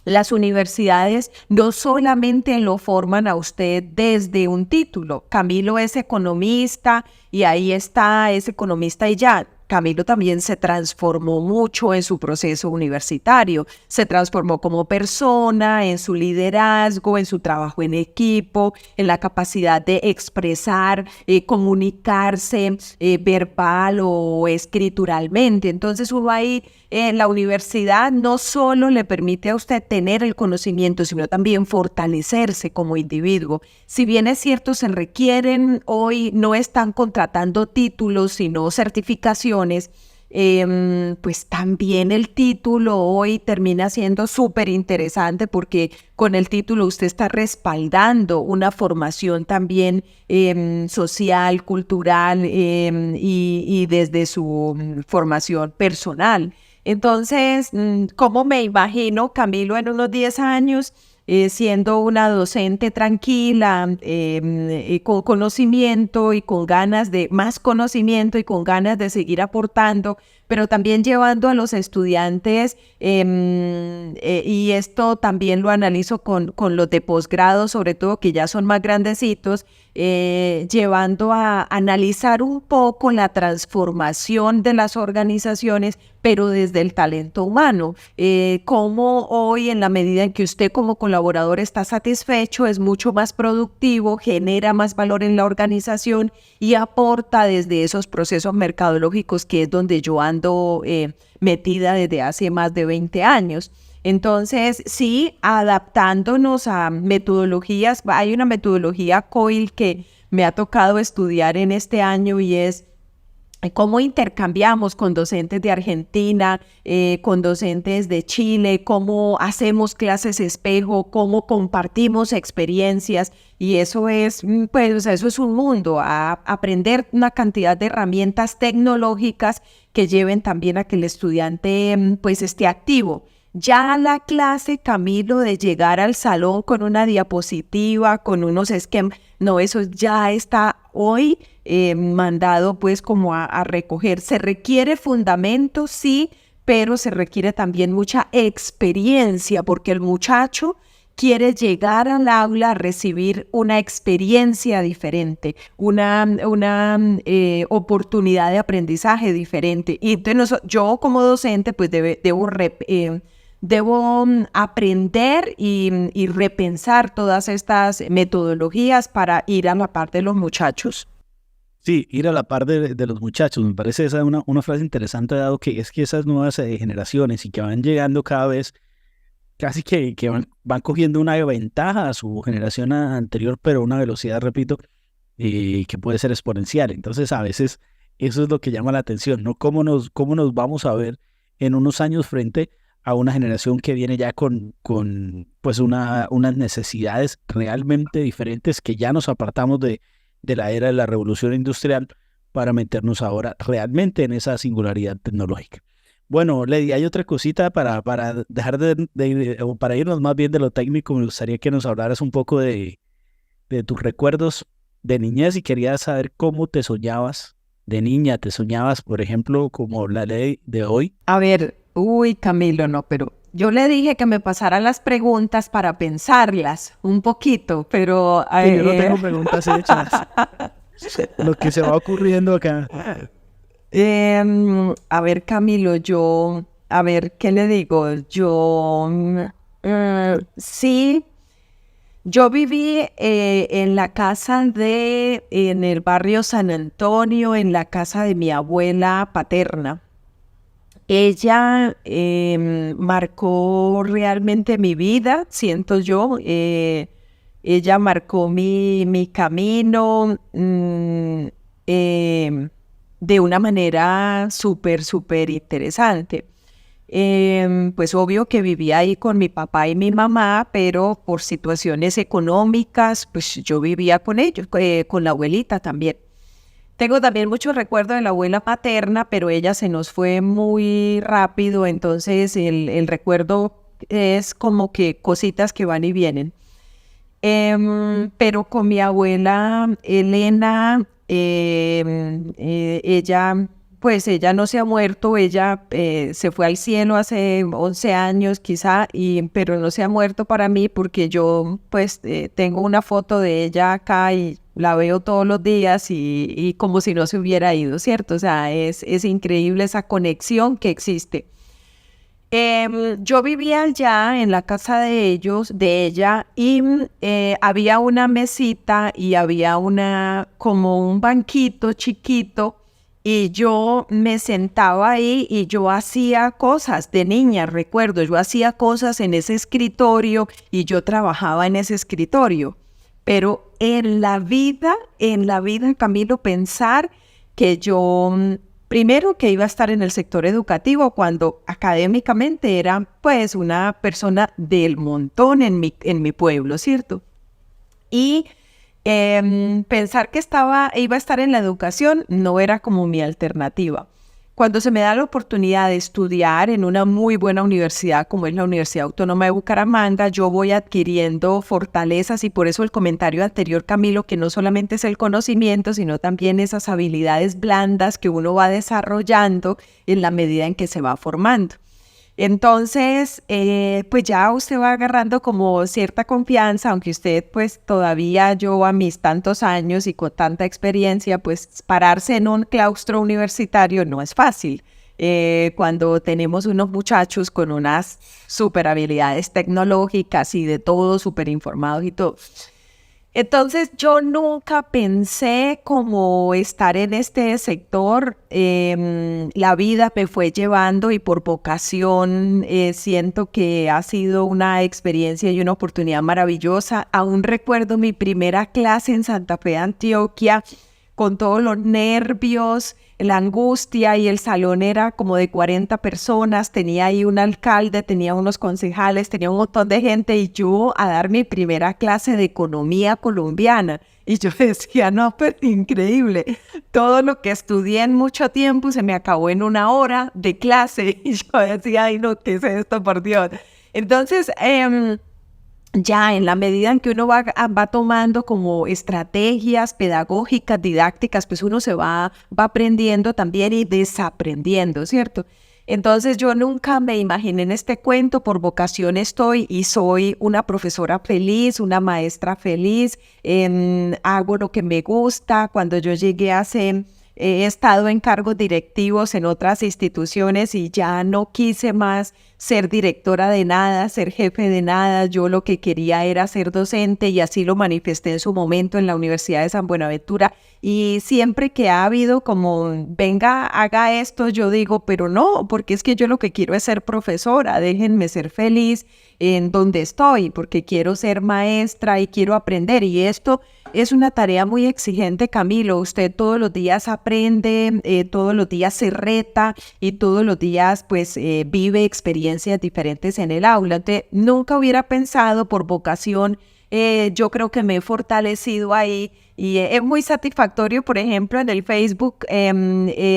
Las universidades no solamente lo forman a usted desde un título. Camilo es economista y ahí está, es economista y ya. Camilo también se transformó mucho en su proceso universitario, se transformó como persona, en su liderazgo, en su trabajo en equipo, en la capacidad de expresar, comunicarse verbal o escrituralmente. Entonces uno ahí en la universidad no solo le permite a usted tener el conocimiento, sino también fortalecerse como individuo. Si bien es cierto, se requieren hoy, no están contratando títulos, sino certificaciones, pues también el título hoy termina siendo súper interesante porque con el título usted está respaldando una formación también social, cultural y desde su formación personal. Entonces, ¿cómo me imagino, Camilo, en unos 10 años? siendo una docente tranquila, con conocimiento y con ganas de más conocimiento y con ganas de seguir aportando, pero también llevando a los estudiantes, y esto también lo analizo con los de posgrado, sobre todo que ya son más grandecitos, llevando a analizar un poco la transformación de las organizaciones, pero desde el talento humano. Cómo hoy, en la medida en que usted como colaborador está satisfecho, es mucho más productivo, genera más valor en la organización y aporta desde esos procesos mercadológicos, que es donde yo ando metida desde hace más de 20 años. Entonces, sí, adaptándonos a metodologías. Hay una metodología COIL que me ha tocado estudiar en este año, y es cómo intercambiamos con docentes de Argentina, con docentes de Chile, cómo hacemos clases espejo, cómo compartimos experiencias, y eso es, pues, o sea, eso es un mundo, a aprender una cantidad de herramientas tecnológicas que lleven también a que el estudiante, pues, esté activo. Ya la clase, Camilo, de llegar al salón con una diapositiva, con unos esquemas, no, eso ya está hoy mandado pues como a recoger. Se requiere fundamento, sí, pero se requiere también mucha experiencia, porque el muchacho quiere llegar al aula a recibir una experiencia diferente, una oportunidad de aprendizaje diferente. Y entonces yo como docente pues debo aprender y repensar todas estas metodologías para ir a la par de los muchachos. Sí, ir a la par de los muchachos. Me parece esa una frase interesante, dado que es que esas nuevas generaciones y que van llegando cada vez, casi que van cogiendo una ventaja a su generación anterior, pero a una velocidad, repito, que puede ser exponencial. Entonces, a veces eso es lo que llama la atención, ¿no? Cómo nos vamos a ver en unos años frente a una generación que viene ya con pues unas necesidades realmente diferentes, que ya nos apartamos de la era de la revolución industrial para meternos ahora realmente en esa singularidad tecnológica. Bueno, Lady, hay otra cosita para dejar o para irnos más bien de lo técnico. Me gustaría que nos hablaras un poco de tus recuerdos de niñez, y quería saber cómo te soñabas de niña. ¿Te soñabas, por ejemplo, como la ley de hoy? A ver, Camilo, no, pero yo le dije que me pasaran las preguntas para pensarlas un poquito, pero... Sí, yo no tengo preguntas hechas. Lo que se va ocurriendo acá. A ver, Camilo, a ver, ¿qué le digo? Sí, yo viví en la casa en el barrio San Antonio, en la casa de mi abuela paterna. Ella marcó realmente mi vida, siento yo. Ella marcó mi camino de una manera súper, súper interesante. Pues obvio que vivía ahí con mi papá y mi mamá, pero por situaciones económicas, pues yo vivía con ellos, con la abuelita también. Tengo también mucho recuerdo de la abuela materna, pero ella se nos fue muy rápido, entonces el recuerdo es como que cositas que van y vienen. Pero con mi abuela Elena, ella no se ha muerto. Ella se fue al cielo hace 11 años quizá, pero no se ha muerto para mí, porque yo pues tengo una foto de ella acá y la veo todos los días y como si no se hubiera ido, ¿cierto? O sea, es increíble esa conexión que existe. Yo vivía allá en la casa de ella, y había una mesita y había como un banquito chiquito, y yo me sentaba ahí y yo hacía cosas de niña, recuerdo, yo hacía cosas en ese escritorio y yo trabajaba en ese escritorio. Pero en la vida, Camilo, pensar que yo... Primero, que iba a estar en el sector educativo, cuando académicamente era pues una persona del montón en mi pueblo, ¿cierto? Y pensar que iba a estar en la educación no era como mi alternativa. cuando se me da la oportunidad de estudiar en una muy buena universidad como es la Universidad Autónoma de Bucaramanga, yo voy adquiriendo fortalezas y por eso el comentario anterior, Camilo, que no solamente es el conocimiento, sino también esas habilidades blandas que uno va desarrollando en la medida en que se va formando. Entonces, pues ya usted va agarrando como cierta confianza, aunque usted pues todavía yo a mis tantos años y con tanta experiencia, pues pararse en un claustro universitario no es fácil. Cuando tenemos unos muchachos con unas super habilidades tecnológicas y de todo, súper informados y todo. Entonces yo nunca pensé como estar en este sector. La vida me fue llevando y por vocación siento que ha sido una experiencia y una oportunidad maravillosa. Aún recuerdo mi primera clase en Santa Fe, Antioquia, con todos los nervios, la angustia, y el salón era como de 40 personas, tenía ahí un alcalde, tenía unos concejales, tenía un montón de gente, y yo a dar mi primera clase de economía colombiana. Y yo decía, no, pero increíble, todo lo que estudié en mucho tiempo se me acabó en una hora de clase. Y yo decía, ay no, ¿qué es esto, por Dios? Entonces, ya en la medida en que uno va tomando como estrategias pedagógicas, didácticas, pues uno se va aprendiendo también y desaprendiendo, ¿cierto? Entonces yo nunca me imaginé en este cuento, por vocación estoy y soy una profesora feliz, una maestra feliz, hago lo que me gusta. Cuando yo llegué he estado en cargos directivos en otras instituciones y ya no quise más ser directora de nada, ser jefe de nada. Yo lo que quería era ser docente y así lo manifesté en su momento en la Universidad de San Buenaventura. Y siempre que ha habido como, venga, haga esto, yo digo, pero no, porque es que yo lo que quiero es ser profesora, déjenme ser feliz en donde estoy, porque quiero ser maestra y quiero aprender. Y esto es una tarea muy exigente, Camilo. Usted todos los días aprende, todos los días se reta y todos los días pues vive experiencias diferentes en el aula. Entonces, nunca hubiera pensado por vocación. Yo creo que me he fortalecido ahí y es muy satisfactorio, por ejemplo, en el Facebook,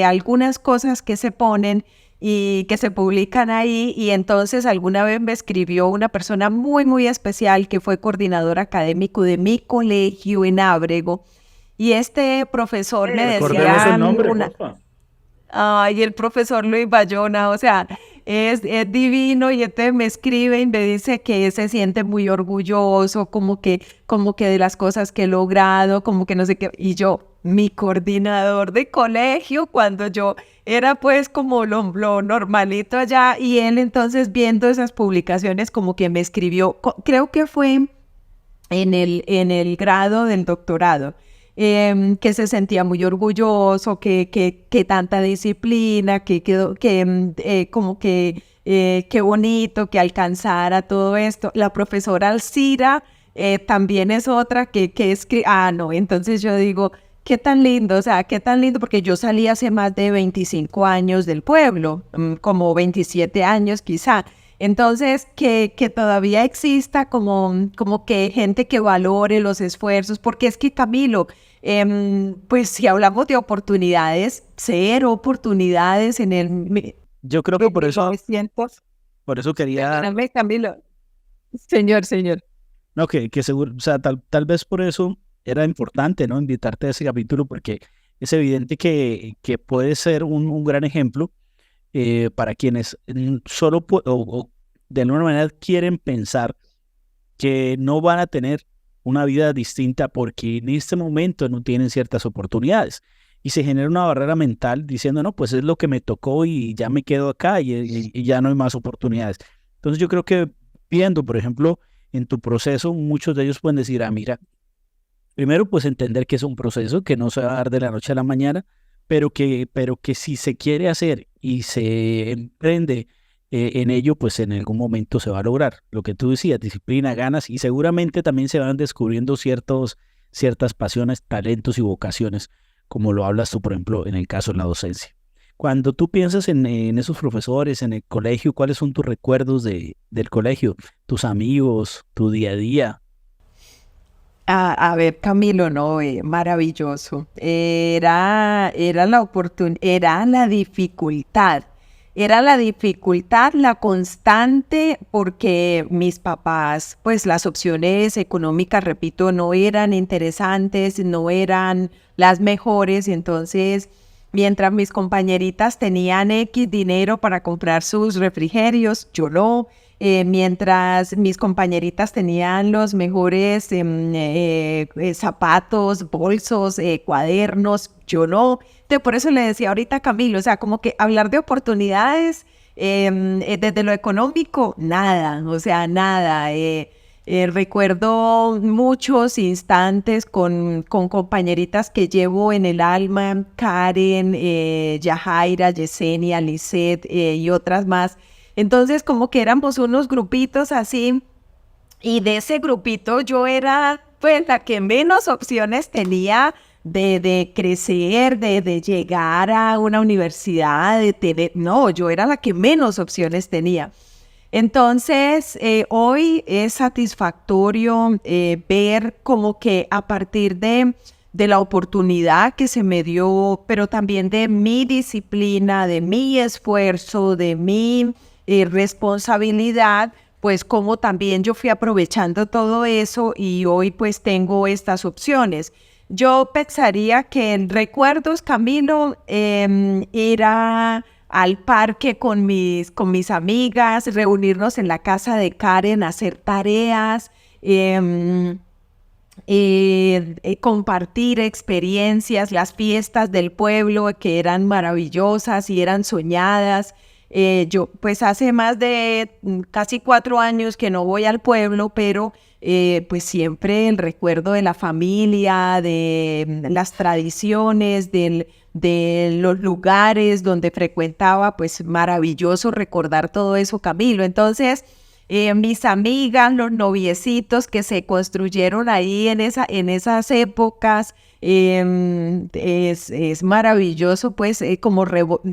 algunas cosas que se ponen y que se publican ahí, y entonces alguna vez me escribió una persona muy, muy especial que fue coordinador académico de mi colegio en Ábrego, y este profesor me Recordemos decía el nombre, porfa. Ay, el profesor Luis Bayona, o sea, es divino, y entonces me escribe y me dice que se siente muy orgulloso, como que de las cosas que he logrado, como que no sé qué, y yo, mi coordinador de colegio, cuando yo era pues como lo normalito allá, y él entonces viendo esas publicaciones como que me escribió, creo que fue en el grado del doctorado, que se sentía muy orgulloso, que tanta disciplina, como que qué bonito que alcanzara todo esto. La profesora Alcira también es otra que es que, no, entonces yo digo, qué tan lindo, o sea, qué tan lindo, porque yo salí hace más de 25 años del pueblo, como 27 años quizá. Entonces, que todavía exista como que gente que valore los esfuerzos, porque es que, Camilo, pues si hablamos de oportunidades, cero oportunidades en el Yo creo que por eso, 1900. por eso quería, Perdóname, Camilo. Señor. no, que seguro, o sea, tal vez por eso era importante, ¿no? Invitarte a ese capítulo, porque es evidente que puede ser un gran ejemplo para quienes solo o de alguna manera quieren pensar que no van a tener una vida distinta porque en este momento no tienen ciertas oportunidades. Y se genera una barrera mental diciendo, no, pues es lo que me tocó y ya me quedo acá y ya no hay más oportunidades. Entonces yo creo que viendo, por ejemplo, en tu proceso, muchos de ellos pueden decir, mira, primero pues entender que es un proceso que no se va a dar de la noche a la mañana, pero que si se quiere hacer y se emprende en ello, pues en algún momento se va a lograr. Lo que tú decías, disciplina, ganas, y seguramente también se van descubriendo ciertas pasiones, talentos y vocaciones, como lo hablas tú, por ejemplo, en el caso de la docencia. Cuando tú piensas en esos profesores, en el colegio, ¿cuáles son tus recuerdos del colegio, tus amigos, tu día a día? A ver, Camilo, no, maravilloso. Era la oportunidad, era la dificultad, la constante, porque mis papás, pues las opciones económicas, repito, no eran interesantes, no eran las mejores, entonces, mientras mis compañeritas tenían X dinero para comprar sus refrigerios, yo no. Mientras mis compañeritas tenían los mejores zapatos, bolsos, cuadernos, yo no. Entonces, por eso le decía ahorita a Camilo, o sea, como que hablar de oportunidades desde lo económico, nada, o sea, nada. Recuerdo muchos instantes con compañeritas que llevo en el alma, Karen, Yajaira, Yesenia, Lisette y otras más. Entonces, como que éramos unos grupitos así, y de ese grupito yo era pues la que menos opciones tenía de crecer, de llegar a una universidad, de tener, no, yo era la que menos opciones tenía. Entonces, hoy es satisfactorio ver como que a partir de la oportunidad que se me dio, pero también de mi disciplina, de mi esfuerzo, de mi responsabilidad, pues como también yo fui aprovechando todo eso y hoy pues tengo estas opciones. Yo pensaría que en recuerdos, Camilo, ir al parque con mis amigas, reunirnos en la casa de Karen, hacer tareas, compartir experiencias, las fiestas del pueblo que eran maravillosas y eran soñadas. Yo pues hace más de casi 4 años que no voy al pueblo, pero pues siempre el recuerdo de la familia, de las tradiciones, de los lugares donde frecuentaba, pues maravilloso recordar todo eso, Camilo. Entonces, mis amigas, los noviecitos que se construyeron ahí en esas épocas, es maravilloso, pues, como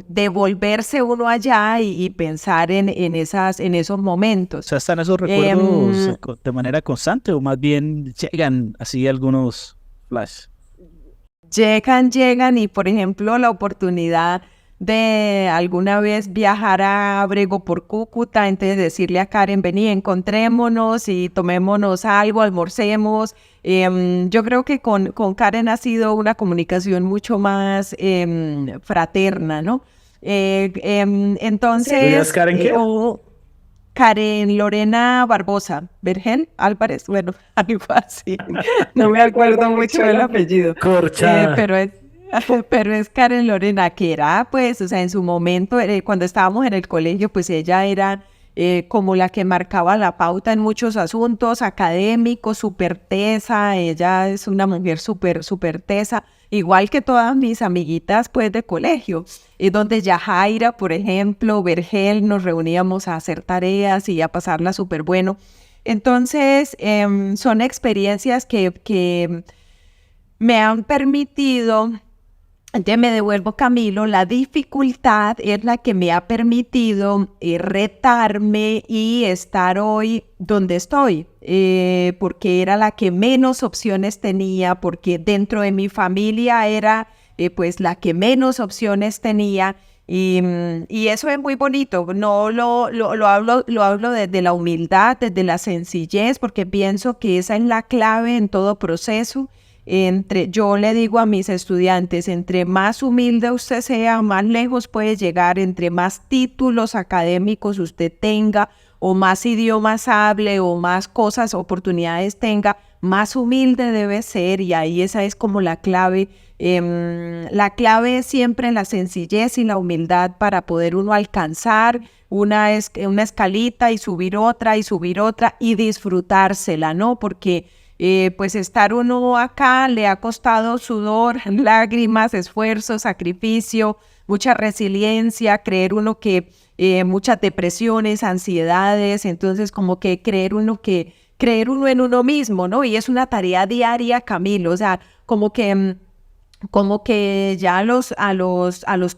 devolverse uno allá y pensar en esos O momentos. sea, ¿están esos recuerdos de manera constante o más bien llegan así algunos flash? Llegan y, por ejemplo, la oportunidad de alguna vez viajar a Abrego por Cúcuta, entonces decirle a Karen, vení, encontrémonos y tomémonos algo, almorcemos. Yo creo que con Karen ha sido una comunicación mucho más fraterna, ¿no? ¿Ellas Entonces, Karen qué? Karen Lorena Barbosa, Vergel Álvarez, bueno, algo así. No me acuerdo mucho del apellido. Corchada. Pero es Karen Lorena, que era, pues, o sea, en su momento, cuando estábamos en el colegio, pues ella era como la que marcaba la pauta en muchos asuntos académicos, súper tesa. Ella es una mujer súper tesa, igual que todas mis amiguitas, pues, de colegio. Donde Yajaira, por ejemplo, Vergel, nos reuníamos a hacer tareas y a pasarla súper bueno. Entonces, son experiencias que me han permitido. Ya me devuelvo, Camilo, la dificultad es la que me ha permitido retarme y estar hoy donde estoy, porque era la que menos opciones tenía, porque dentro de mi familia era pues la que menos opciones tenía. Y eso es muy bonito, no lo hablo desde la humildad, desde la sencillez, porque pienso que esa es la clave en todo proceso. Yo le digo a mis estudiantes, entre más humilde usted sea, más lejos puede llegar, entre más títulos académicos usted tenga, o más idiomas hable, o más cosas, oportunidades tenga, más humilde debe ser, y ahí esa es como la clave. La clave es siempre la sencillez y la humildad para poder uno alcanzar una escalita y subir otra y disfrutársela, ¿no? Porque pues estar uno acá le ha costado sudor, lágrimas, esfuerzo, sacrificio, mucha resiliencia, creer uno que muchas depresiones, ansiedades, entonces como que creer uno en uno mismo, ¿no? Y es una tarea diaria, Camilo, o sea, como que ya a los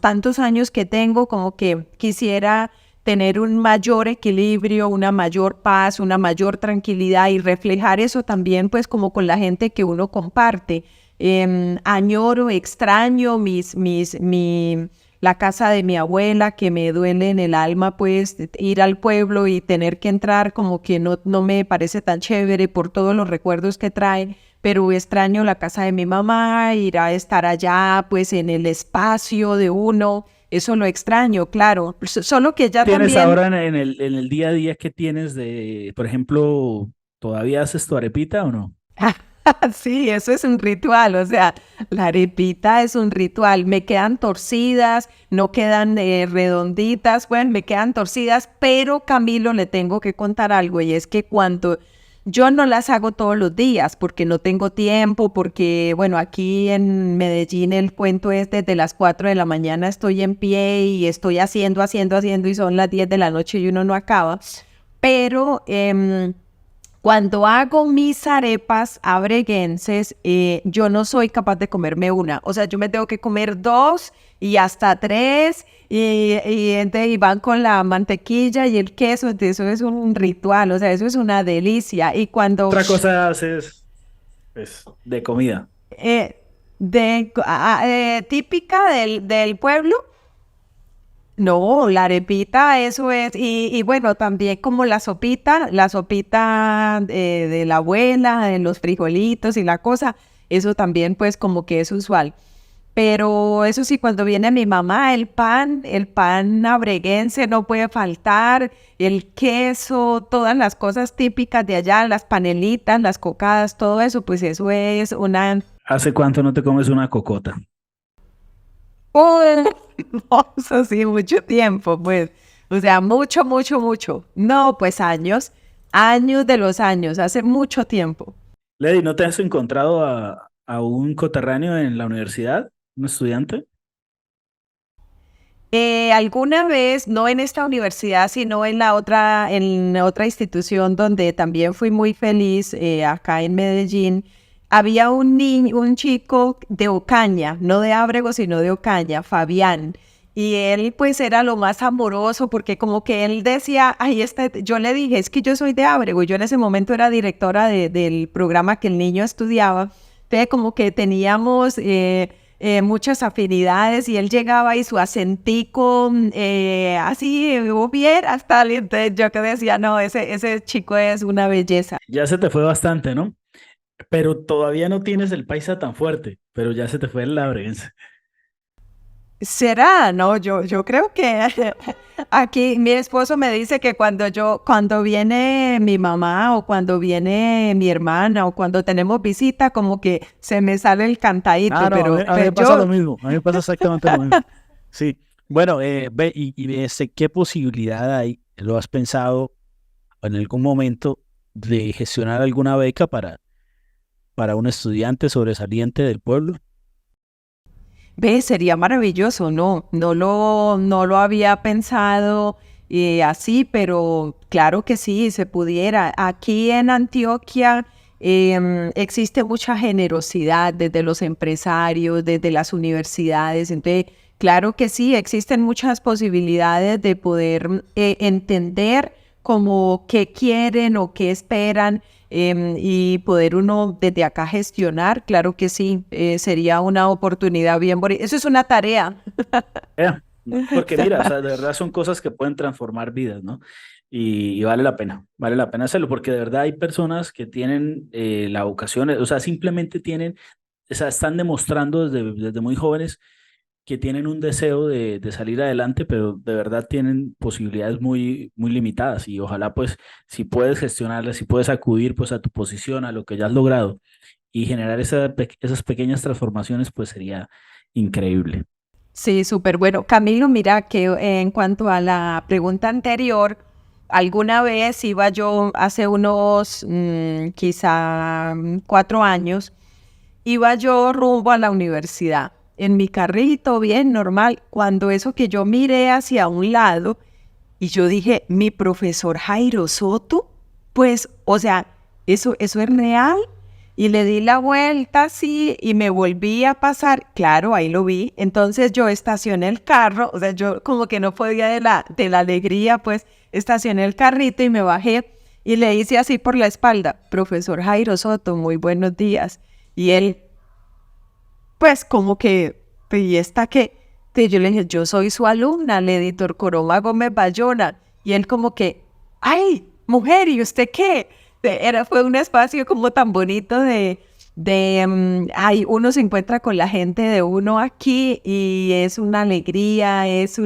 tantos años que tengo, como que quisiera tener un mayor equilibrio, una mayor paz, una mayor tranquilidad y reflejar eso también pues como con la gente que uno comparte. Añoro, extraño la casa de mi abuela, que me duele en el alma pues ir al pueblo y tener que entrar, como que no me parece tan chévere por todos los recuerdos que trae, pero extraño la casa de mi mamá, ir a estar allá pues en el espacio de uno. Eso lo extraño, claro. Solo que ya ¿Tienes también, ahora en el día a día que tienes de, por ejemplo, todavía haces tu arepita o no? sí, eso es un ritual, o sea, la arepita es un ritual. Me quedan torcidas, no quedan redonditas, bueno, me quedan torcidas, pero Camilo, le tengo que contar algo y es que cuando yo no las hago todos los días porque no tengo tiempo, porque, bueno, aquí en Medellín el cuento es desde las 4 de la mañana estoy en pie y estoy haciendo y son las 10 de la noche y uno no acaba. Pero cuando hago mis arepas abreguenses, yo no soy capaz de comerme una. O sea, yo me tengo que comer dos y hasta tres y van con la mantequilla y el queso. Entonces, eso es un ritual, o sea, eso es una delicia. Y cuando Otra cosa haces, pues, de comida. eh, típica del pueblo. No, la arepita, eso es, y bueno, también como la sopita de la abuela, de los frijolitos y la cosa, eso también pues como que es usual. Pero eso sí, cuando viene mi mamá, el pan abreguense no puede faltar, el queso, todas las cosas típicas de allá, las panelitas, las cocadas, todo eso, pues eso es una. ¿Hace cuánto no te comes una cocota? Oh, no, eso sí, mucho tiempo, pues. O sea, mucho, mucho, mucho. No, pues años, años de los años, hace mucho tiempo. Lady, ¿no te has encontrado a un coterráneo en la universidad? ¿Un estudiante? Alguna vez, no en esta universidad, sino en otra institución donde también fui muy feliz, acá en Medellín, había un niño, un chico de Ocaña, no de Ábrego, sino de Ocaña, Fabián. Y él pues era lo más amoroso porque como que él decía, ay, yo le dije, es que yo soy de Ábrego, y yo en ese momento era directora del programa que el niño estudiaba, entonces como que teníamos muchas afinidades y él llegaba y su acentico así, bien hasta entonces yo que decía, no, ese chico es una belleza. Ya se te fue bastante, ¿no? Pero todavía no tienes el paisa tan fuerte, pero ya se te fue el labrense. ¿Será? No, yo creo que aquí mi esposo me dice que cuando viene mi mamá o cuando viene mi hermana o cuando tenemos visita, como que se me sale el cantadito, Ah, no, a mí pero me pasa lo yo, mismo, a mí me pasa exactamente lo mismo. Sí, bueno, ve, ¿qué posibilidad hay? ¿Lo has pensado en algún momento de gestionar alguna beca para un estudiante sobresaliente del pueblo? sería maravilloso, no lo había pensado así, pero claro que sí, se pudiera. Aquí en Antioquia existe mucha generosidad desde los empresarios, desde las universidades, entonces claro que sí, existen muchas posibilidades de poder entender como qué quieren o qué esperan y poder uno desde acá gestionar, claro que sí, sería una oportunidad bien bonita. Eso es una tarea. Eh, Porque mira, o sea, de verdad son cosas que pueden transformar vidas, ¿no? Y vale la pena hacerlo, porque de verdad hay personas que tienen la vocación, o sea, simplemente tienen, o sea, están demostrando desde muy jóvenes que tienen un deseo de salir adelante, pero de verdad tienen posibilidades muy limitadas y ojalá pues si puedes gestionarlas, si puedes acudir pues a tu posición, a lo que ya has logrado y generar esas pequeñas transformaciones, pues sería increíble. Sí, súper bueno. Camilo, mira que en cuanto a la pregunta anterior, alguna vez iba yo hace unos quizá 4 años, iba yo rumbo a la universidad en mi carrito, bien normal, cuando eso que yo miré hacia un lado y yo dije, mi profesor Jairo Soto, pues, o sea, eso es real. y le di la vuelta así y me volví a pasar, claro, ahí lo vi, entonces yo estacioné el carro, o sea, yo como que no podía de la alegría, pues estacioné el carrito y me bajé y le hice así por la espalda, profesor Jairo Soto, muy buenos días, y él, pues como que, ¿y esta qué? Y yo le dije, yo soy su alumna, el editor Coroma Gómez Bayona. Y él como que, ay, mujer, ¿y usted qué? Fue un espacio como tan bonito ay, uno se encuentra con la gente de uno aquí y es una alegría, es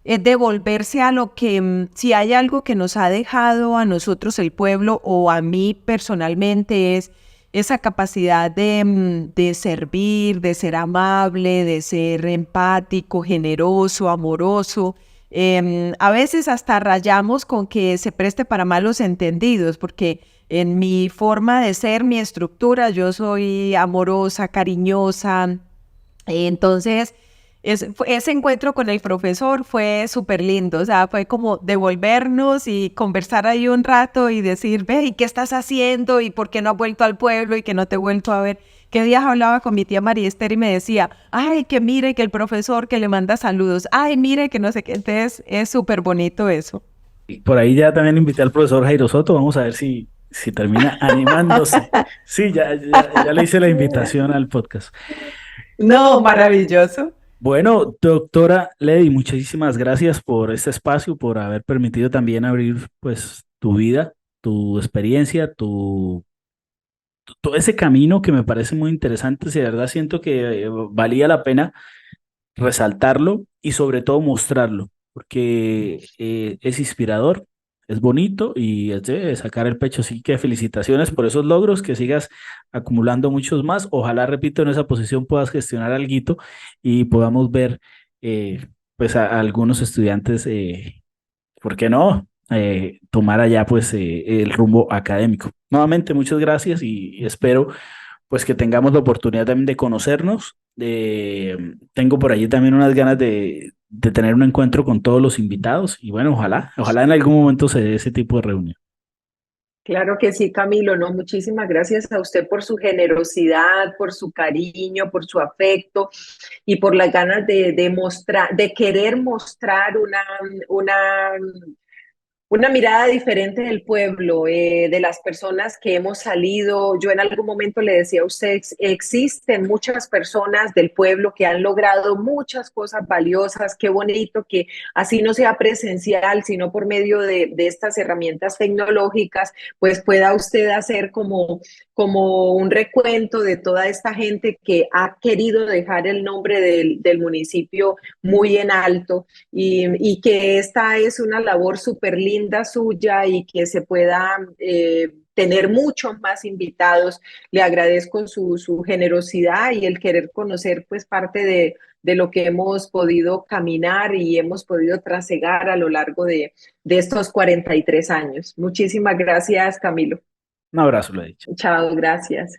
devolverse a lo que, si hay algo que nos ha dejado a nosotros el pueblo o a mí personalmente es esa capacidad de servir, de ser amable, de ser empático, generoso, amoroso. A veces hasta rayamos con que se preste para malos entendidos, porque en mi forma de ser, mi estructura, yo soy amorosa, cariñosa. Entonces, ese encuentro con el profesor fue súper lindo, o sea, fue como devolvernos y conversar ahí un rato y decir, ve, ¿y qué estás haciendo? ¿Y por qué no has vuelto al pueblo? ¿Y que no te he vuelto a ver? ¿Qué días hablaba con mi tía María Esther y me decía, ay, que mire que el profesor que le manda saludos, ay, mire que no sé qué, entonces es súper bonito eso. Y por ahí ya también invité al profesor Jairo Soto, vamos a ver si termina animándose. Sí, ya le hice la invitación al podcast. No, maravilloso. Bueno, doctora Lady, muchísimas gracias por este espacio, por haber permitido también abrir pues tu vida, tu experiencia, todo ese camino que me parece muy interesante. Si de verdad siento que valía la pena resaltarlo y sobre todo mostrarlo, porque es inspirador, es bonito y es de sacar el pecho. Así que felicitaciones por esos logros, que sigas acumulando muchos más. Ojalá, repito, en esa posición puedas gestionar alguito y podamos ver pues a algunos estudiantes, ¿por qué no? Tomar allá pues el rumbo académico. Nuevamente, muchas gracias y espero pues que tengamos la oportunidad también de conocernos. Tengo por allí también unas ganas de tener un encuentro con todos los invitados y bueno, ojalá en algún momento se dé ese tipo de reunión. Claro que sí, Camilo, no, muchísimas gracias a usted por su generosidad, por su cariño, por su afecto y por las ganas de mostrar, de querer mostrar una una mirada diferente del pueblo, de las personas que hemos salido. Yo en algún momento le decía a usted, existen muchas personas del pueblo que han logrado muchas cosas valiosas. Qué bonito que así no sea presencial, sino por medio de estas herramientas tecnológicas, pues pueda usted hacer como un recuento de toda esta gente que ha querido dejar el nombre del municipio muy en alto y que esta es una labor súper linda suya y que se pueda tener muchos más invitados. Le agradezco su generosidad y el querer conocer pues parte de lo que hemos podido caminar y hemos podido trasegar a lo largo de estos 43 años. Muchísimas gracias, Camilo. Un abrazo, le he dicho. Chao, gracias.